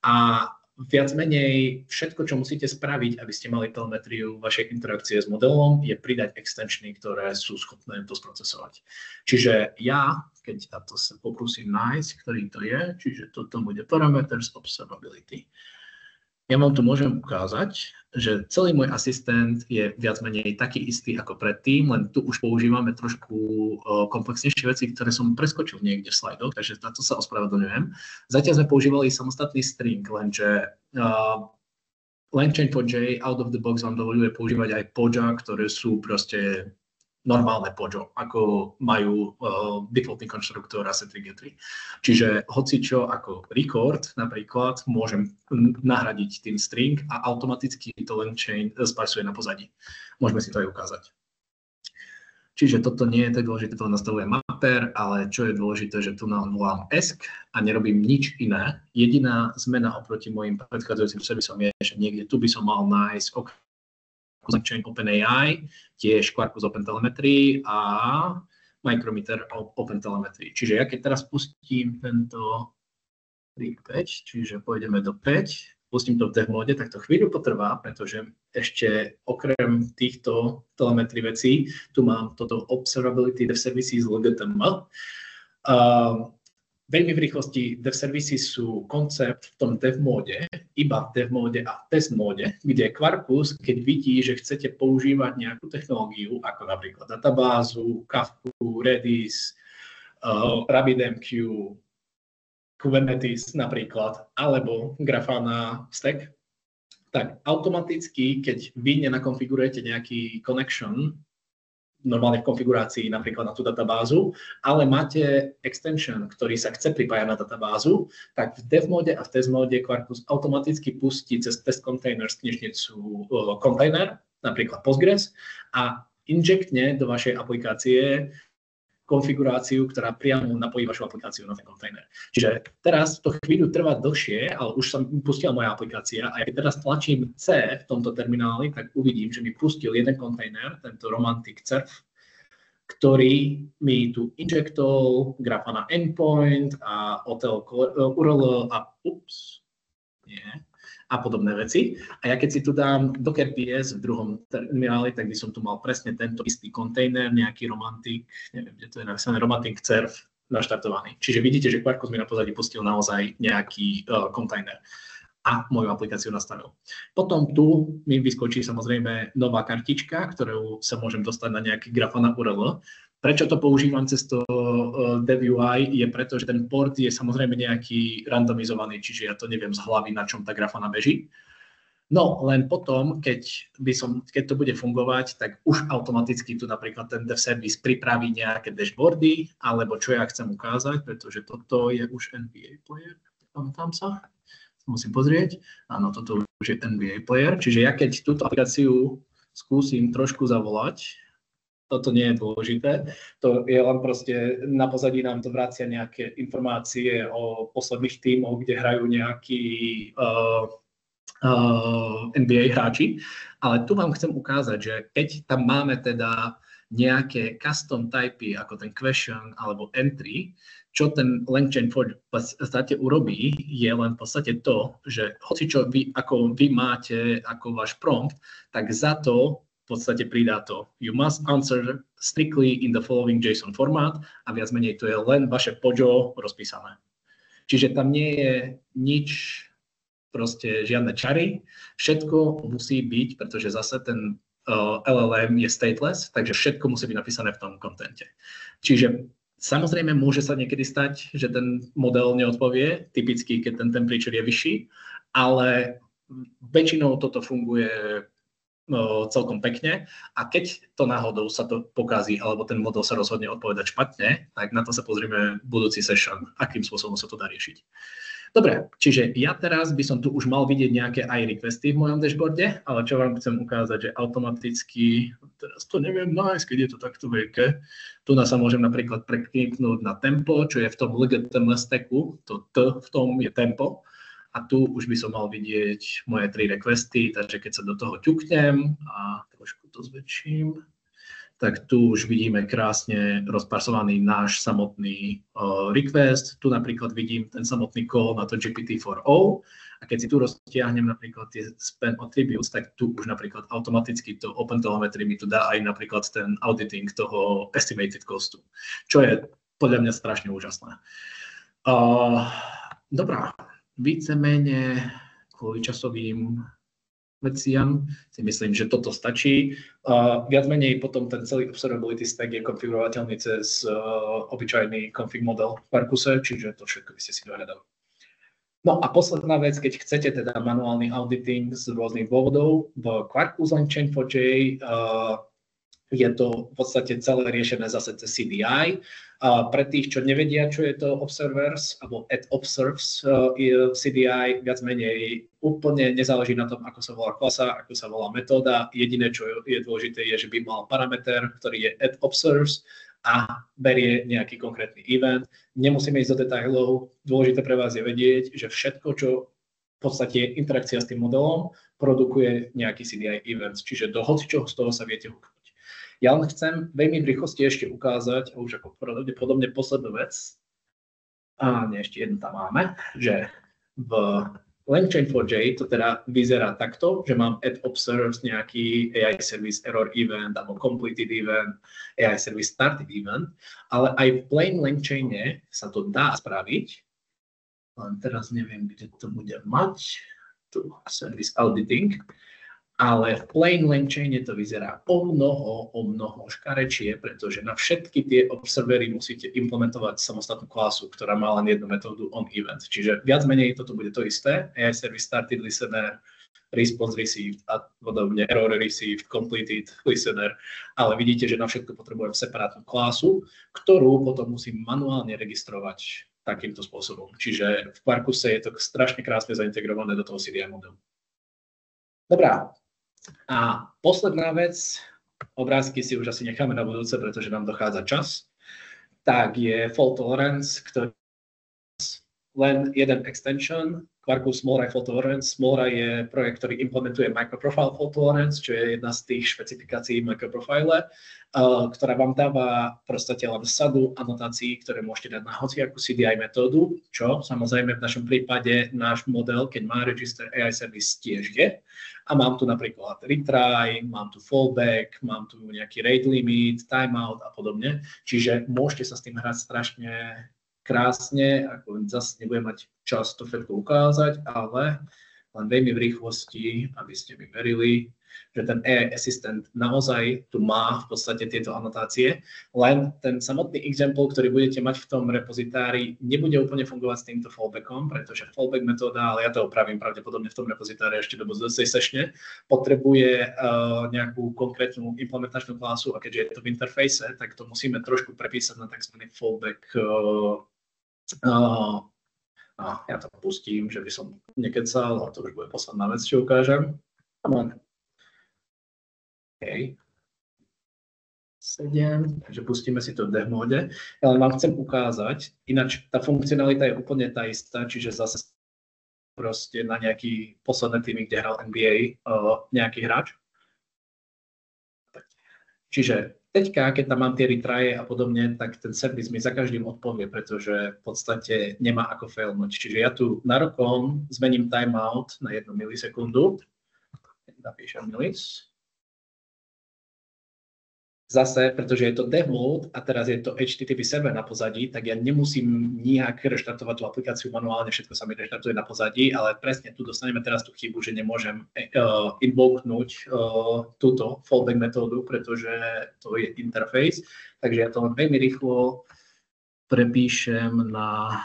A viac menej všetko, čo musíte spraviť, aby ste mali telemetriu vašej interakcie s modelom, je pridať extensiony, ktoré sú schopné to sprocesovať. Čiže ja, keď to sa pokúsim nájsť, ktorý to je, čiže toto bude Parameters Observability. Ja vám tu môžem ukázať, že celý môj asistent je viac menej taký istý ako predtým, len tu už používame trošku komplexnejšie veci, ktoré som preskočil niekde v slajdoch, takže na to sa ospravedlňujem. Zatiaľ sme používali samostatný string, lenže LangChain4j out of the box vám dovoľuje používať aj poja, ktoré sú proste normálne pojo, ako majú defaultný konštruktor Asset3Get3. Čiže hocičo ako record napríklad môžem nahradiť tým string a automaticky to LangChain sparsuje na pozadí. Môžeme si to aj ukázať. Čiže toto nie je tak dôležité, to nastavuje mapper, ale čo je dôležité, že tu nám volám ESC a nerobím nič iné. Jediná zmena oproti mojim predchádzajúcim servisom je, že niekde tu by som mal nájsť LangChain OpenAI, tiež Quarkus OpenTelemetry a Micrometer OpenTelemetry. Čiže ja keď teraz pustím tento trik 5, čiže pôjdeme do 5, pustím to v dev mode, tak to chvíľu potrvá, pretože ešte okrem týchto telemetry vecí, tu mám toto Observability Dev Services LGTM. Veľmi v rýchlosti dev services sú koncept v tom dev móde, iba v dev móde a v test móde, kde Quarkus, keď vidí, že chcete používať nejakú technológiu, ako napríklad databázu, Kafku, Redis, RabbitMQ, Kubernetes napríklad, alebo Grafana Stack, tak automaticky, keď vy nenakonfigurujete nejaký connection, normálne v konfigurácii napríklad na tú databázu, ale máte extension, ktorý sa chce pripájať na databázu, tak v dev mode a v test mode Quarkus automaticky pustí cez test containers knižnicu container, napríklad Postgres, a injektne do vašej aplikácie konfiguráciu, ktorá priamo napojí vašu aplikáciu na ten kontajner. Čiže teraz to chvíľu trvá dlhšie, ale už sa pustila moja aplikácia a ja keď teraz tlačím C v tomto termináli, tak uvidím, že mi pustil jeden kontajner, tento Romantic Cerf, ktorý mi tu injektol Grafana endpoint a hotel URL a podobné veci. A ja keď si tu dám Docker PS v druhom termináli, tak by som tu mal presne tento istý kontajner, nejaký Romantic, neviem, kde to je napísané, Romantic Cerf naštartovaný. Čiže vidíte, že Quarkus mi na pozadí pustil naozaj nejaký kontajner a moju aplikáciu nastavil. Potom tu mi vyskočí samozrejme nová kartička, ktorou sa môžem dostať na nejaký Grafana URL. Prečo to používam cez to Dev UI je preto, že ten port je samozrejme nejaký randomizovaný, čiže ja to neviem z hlavy, na čom tá Grafana beží. No, len potom, keď to bude fungovať, tak už automaticky tu napríklad ten dev service pripraví nejaké dashboardy, alebo čo ja chcem ukázať, pretože toto je už NBA player, pamätám sa, musím pozrieť. Áno, toto už je NBA player, čiže ja keď túto aplikáciu skúsim trošku zavolať, toto nie je dôležité, to je len proste, na pozadí nám to vracia nejaké informácie o posledných tímoch, kde hrajú nejakí NBA hráči, ale tu vám chcem ukázať, že keď tam máme teda nejaké custom typy, ako ten question alebo entry, čo ten LangChain v podstate urobí, je len v podstate to, že hoci čo vy máte ako váš prompt, tak za to v podstate pridá to you must answer strictly in the following JSON format a viac menej to je len vaše pojo rozpísané. Čiže tam nie je nič, proste žiadne čary, všetko musí byť, pretože zase ten LLM je stateless, takže všetko musí byť napísané v tom kontente. Čiže samozrejme môže sa niekedy stať, že ten model neodpovie, typicky keď ten temperature je vyšší, ale väčšinou toto funguje celkom pekne a keď to náhodou sa to pokazí alebo ten model sa rozhodne odpovedať špatne, tak na to sa pozrieme v budúci session, akým spôsobom sa to dá riešiť. Dobre, čiže ja teraz by som tu už mal vidieť nejaké aj requesty v mojom dashboarde, ale čo vám chcem ukázať, že automaticky, teraz to neviem nájsť, keď je to takto veľké, tu sa môžem napríklad prekliknúť na tempo, čo je v tom LGTM stacku, to T v tom je tempo, a tu už by som mal vidieť moje 3 requesty, takže keď sa do toho ťuknem a trošku to zväčším, tak tu už vidíme krásne rozparsovaný náš samotný request. Tu napríklad vidím ten samotný call na to GPT-4o a keď si tu roztiahnem napríklad tie span attributes, tak tu už napríklad automaticky to OpenTelemetry mi tu dá aj napríklad ten auditing toho estimated costu, čo je podľa mňa strašne úžasné. Dobrá. Vícemenej kvôli časovým veciam si myslím, že toto stačí. Viac menej potom ten celý observability stack je konfigurovateľný cez obyčajný config model v Quarkuse, čiže to všetko by ste si dohľadali. No a posledná vec, keď chcete teda manuálny auditing z rôznych dôvodov, v Quarkus LangChain4j je to v podstate celé riešené zase cez CDI. Pre tých, čo nevedia, čo je to Observers, alebo observes CDI, viac menej úplne nezáleží na tom, ako sa volá klasa, ako sa volá metóda. Jediné, čo je dôležité, je, že by mal parameter, ktorý je observes a berie nejaký konkrétny event. Nemusíme ísť do detailov. Dôležité pre vás je vedieť, že všetko, čo v podstate je interakcia s tým modelom, produkuje nejaký CDI event. Čiže do hocičoho z toho sa viete húknuť. Ja len chcem veľmi v rýchlosti ešte ukázať, už ako pravdepodobne poslednú vec, a nie, ešte jednu tam máme, že v LangChain4j to teda vyzerá takto, že mám add observes nejaký AI service error event alebo completed event, AI service started event, ale aj v plain LangChaine sa to dá spraviť, len teraz neviem, kde to bude mať, tu service auditing, ale v plain LangChaine to vyzerá o mnoho škarečie, pretože na všetky tie observery musíte implementovať samostatnú klasu, ktorá má len jednu metódu onEvent. Čiže viac menej toto bude to isté. AI service started listener, response received a podobne, error received, completed listener. Ale vidíte, že na všetko potrebujem separátnu klasu, ktorú potom musím manuálne registrovať takýmto spôsobom. Čiže v Quarkuse je to strašne krásne zaintegrované do toho CDI modelu. Dobrá. A posledná vec, obrázky si už asi necháme na budúce, pretože nám dochádza čas, tak je fault tolerance, ktorý len jeden extension, Quarkus Smallrye Fault Tolerance. Smallrye je projekt, ktorý implementuje Microprofile Fault Tolerance, čo je jedna z tých špecifikácií Microprofile, ktorá vám dáva v podstate len sadu anotácií, ktoré môžete dať na hociakú CDI metódu, čo samozrejme v našom prípade náš model, keď má register AI service, tiež je. A mám tu napríklad retry, mám tu fallback, mám tu nejaký rate limit, timeout a podobne. Čiže môžete sa s tým hrať strašne krásne, ako zase nebudem mať čas to všetko ukázať, ale len veľmi v rýchlosti, aby ste mi verili, že ten AI Assistant naozaj tu má v podstate tieto anotácie, len ten samotný example, ktorý budete mať v tom repozitári, nebude úplne fungovať s týmto fallbackom, pretože fallback metóda, ale ja to opravím pravdepodobne v tom repozitári ešte do budúcej sešne, potrebuje nejakú konkrétnu implementačnú klasu a keďže je to v interfejse, tak to musíme trošku prepísať na tzv. Fallback. Ja to pustím, že by som nekecal, ale to už bude posledná vec, čo ukážem. OK. 7, takže pustíme si to v dev móde. Ja len vám chcem ukázať, ináč tá funkcionalita je úplne tá istá, čiže zase proste na nejaký posledné týmy, kde hral NBA nejaký hráč. Čiže teďka, keď tam mám tie retrye a podobne, tak ten servis mi za každým odpovie, pretože v podstate nemá ako failnúť. Čiže ja tu na rokom zmením timeout na 1 milisekundu. Napíšem milis. Zase, pretože je to dev mode a teraz je to HTTP server na pozadí, tak ja nemusím nijak reštartovať tú aplikáciu manuálne, všetko sa mi reštartuje na pozadí, ale presne tu dostaneme teraz tú chybu, že nemôžem invoknúť túto fallback metódu, pretože to je interface. Takže ja to len veľmi rýchlo prepíšem na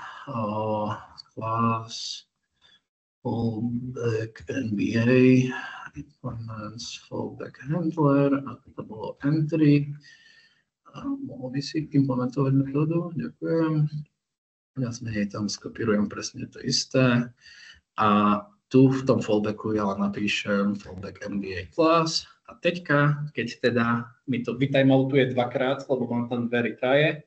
class fallback NBA Performance fallback handler, a to bolo entry. A mohol by si implementovať metódu, ďakujem. Ja tam skopírujem presne to isté. A tu v tom fallbacku ja len napíšem fallback MBA class. A teďka, keď teda mi to vytimeoutuje dvakrát, lebo mám tam dve retry,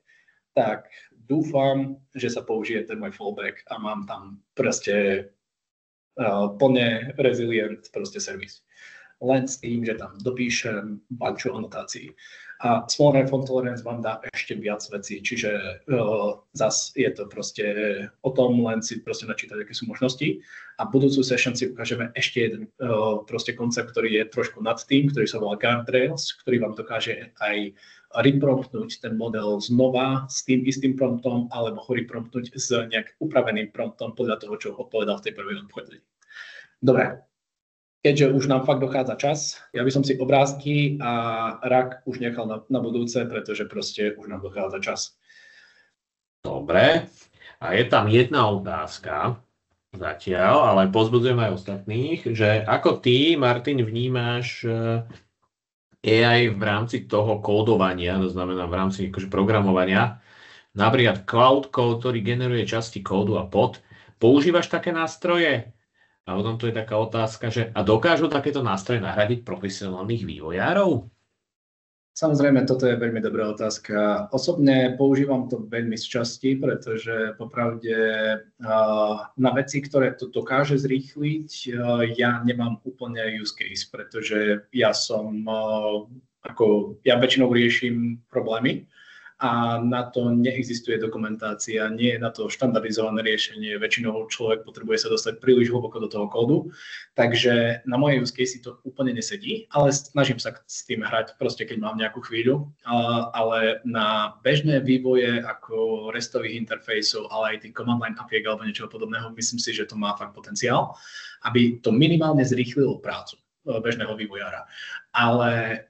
tak dúfam, že sa použije ten môj fallback a mám tam proste plne resilient proste servis. Len s tým, že tam dopíšem banču anotácií. A small font tolerance vám dá ešte viac vecí, čiže zas je to proste o tom len si proste načítať, aké sú možnosti. A v budúcu session si ukážeme ešte jeden proste koncept, ktorý je trošku nad tým, ktorý sa volá guardrails, ktorý vám dokáže aj repromptnúť ten model znova s tým istým promptom, alebo ho repromptnúť s nejak upraveným promptom podľa toho, čo odpovedal v tej prvej odpovedi. Dobre. Keďže už nám fakt dochádza čas, ja by som si obrázky a rak už nechal na budúce, pretože proste už nám dochádza čas. Dobre. A je tam jedna otázka zatiaľ, ale pozbudzujem aj ostatných, že ako ty, Martin, vnímáš AI v rámci toho kódovania, to znamená v rámci akože programovania, napríklad Cloud Code, ktorý generuje časti kódu a pod. Používaš také nástroje? A potom tu je taká otázka, že a dokážu takéto nástroje nahradiť profesionálnych vývojárov? Samozrejme, toto je veľmi dobrá otázka. Osobne používam to veľmi z časti, pretože popravde na veci, ktoré to dokáže zrýchliť, ja nemám úplne use case, pretože ja väčšinou riešim problémy a na to neexistuje dokumentácia, nie je na to štandardizované riešenie, väčšinou človek potrebuje sa dostať príliš hlboko do toho kódu, takže na moje use case to úplne nesedí, ale snažím sa s tým hrať proste, keď mám nejakú chvíľu, ale na bežné vývoje ako restových interfejsov, ale aj tých command line apiek alebo niečo podobného, myslím si, že to má fakt potenciál, aby to minimálne zrýchlilo prácu bežného vývojára. Ale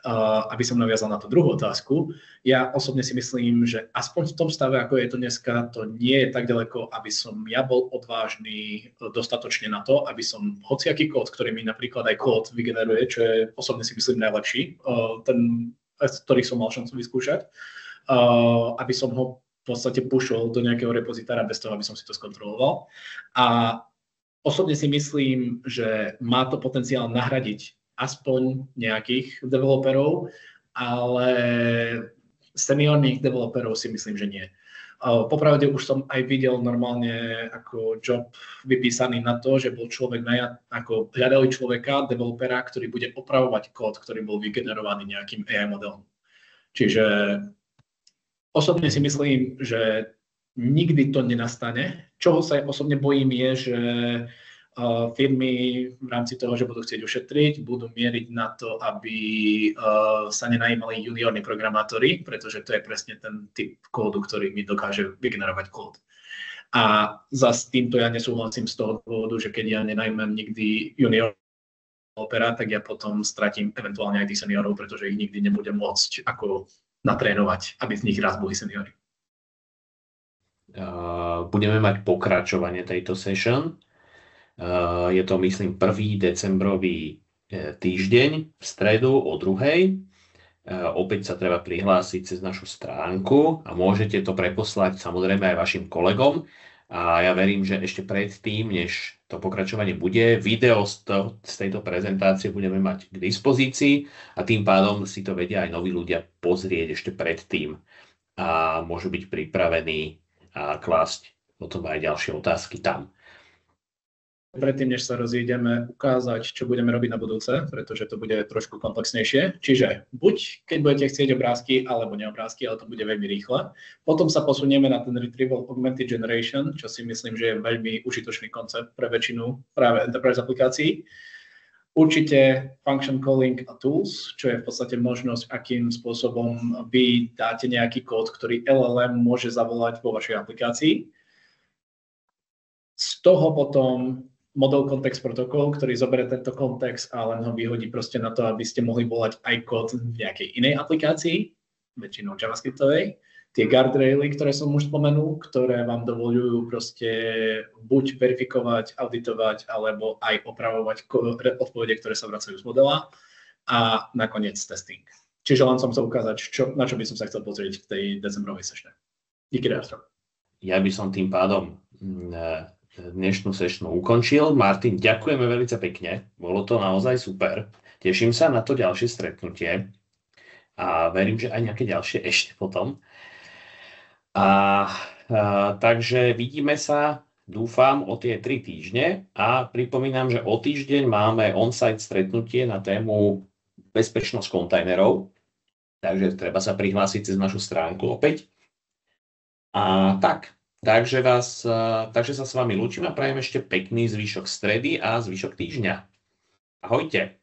aby som naviazal na tú druhú otázku, ja osobne si myslím, že aspoň v tom stave, ako je to dneska, to nie je tak ďaleko, aby som ja bol odvážny dostatočne na to, aby som hociaký kód, ktorý mi napríklad aj kód vygeneruje, čo je osobne si myslím najlepší, ten, ktorý som mal šancu vyskúšať, aby som ho v podstate pušol do nejakého repozitára bez toho, aby som si to skontroloval. A osobne si myslím, že má to potenciál nahradiť aspoň nejakých developerov, ale seniorných developerov si myslím, že nie. Popravde už som aj videl normálne ako job vypísaný na to, že bol človek ako hľadali človeka, developera, ktorý bude opravovať kód, ktorý bol vygenerovaný nejakým AI modelom. Čiže osobne si myslím, že nikdy to nenastane. Čoho sa osobne bojím je, že firmy v rámci toho, že budú chcieť ušetriť, budú mieriť na to, aby sa nenajímali juniorní programátori, pretože to je presne ten typ kódu, ktorý mi dokáže vygenerovať kód. A zase týmto ja nesúhlasím z toho dôvodu, že keď ja nenajmem nikdy junior developera, tak ja potom stratím eventuálne aj tých seniorov, pretože ich nikdy nebudem môcť ako natrénovať, aby z nich raz boli seniori. Budeme mať pokračovanie tejto session. Je to, myslím, 1. decembrový týždeň v stredu o 2:00. Opäť sa treba prihlásiť cez našu stránku a môžete to preposlať samozrejme aj vašim kolegom. A ja verím, že ešte predtým, než to pokračovanie bude, video z tejto prezentácie budeme mať k dispozícii a tým pádom si to vedia aj noví ľudia pozrieť ešte predtým a môžu byť pripravení a klásť potom aj ďalšie otázky tam. Predtým, než sa rozídeme, ukázať, čo budeme robiť na budúce, pretože to bude trošku komplexnejšie. Čiže buď, keď budete chcieť obrázky, alebo neobrázky, ale to bude veľmi rýchle. Potom sa posunieme na ten Retrieval Augmented Generation, čo si myslím, že je veľmi užitočný koncept pre väčšinu práve enterprise aplikácií. Určite function calling a tools, čo je v podstate možnosť, akým spôsobom vy dáte nejaký kód, ktorý LLM môže zavolať vo vašej aplikácii. Z toho potom model context protocol, ktorý zoberie tento kontext a len ho vyhodí proste na to, aby ste mohli volať aj kód v nejakej inej aplikácii, väčšinou javascriptovej. tie guardraily, ktoré som už spomenul, ktoré vám dovolujú proste buď verifikovať, auditovať, alebo aj opravovať odpovede, ktoré sa vracajú z modela a nakoniec testing. Čiže len som chcel ukázať, na čo by som sa chcel pozrieť v tej decembrovej sešne. Díky, Dastro. Ja by som tým pádom dnešnú sešnu ukončil. Martin, ďakujeme veľmi pekne. Bolo to naozaj super. Teším sa na to ďalšie stretnutie a verím, že aj nejaké ďalšie ešte potom. Takže vidíme sa, dúfam, o tie 3 týždne a pripomínam, že o týždeň máme on-site stretnutie na tému bezpečnosť kontajnerov, takže treba sa prihlásiť cez našu stránku opäť. Takže sa s vami lúčim a prajem ešte pekný zvyšok stredy a zvyšok týždňa. Ahojte.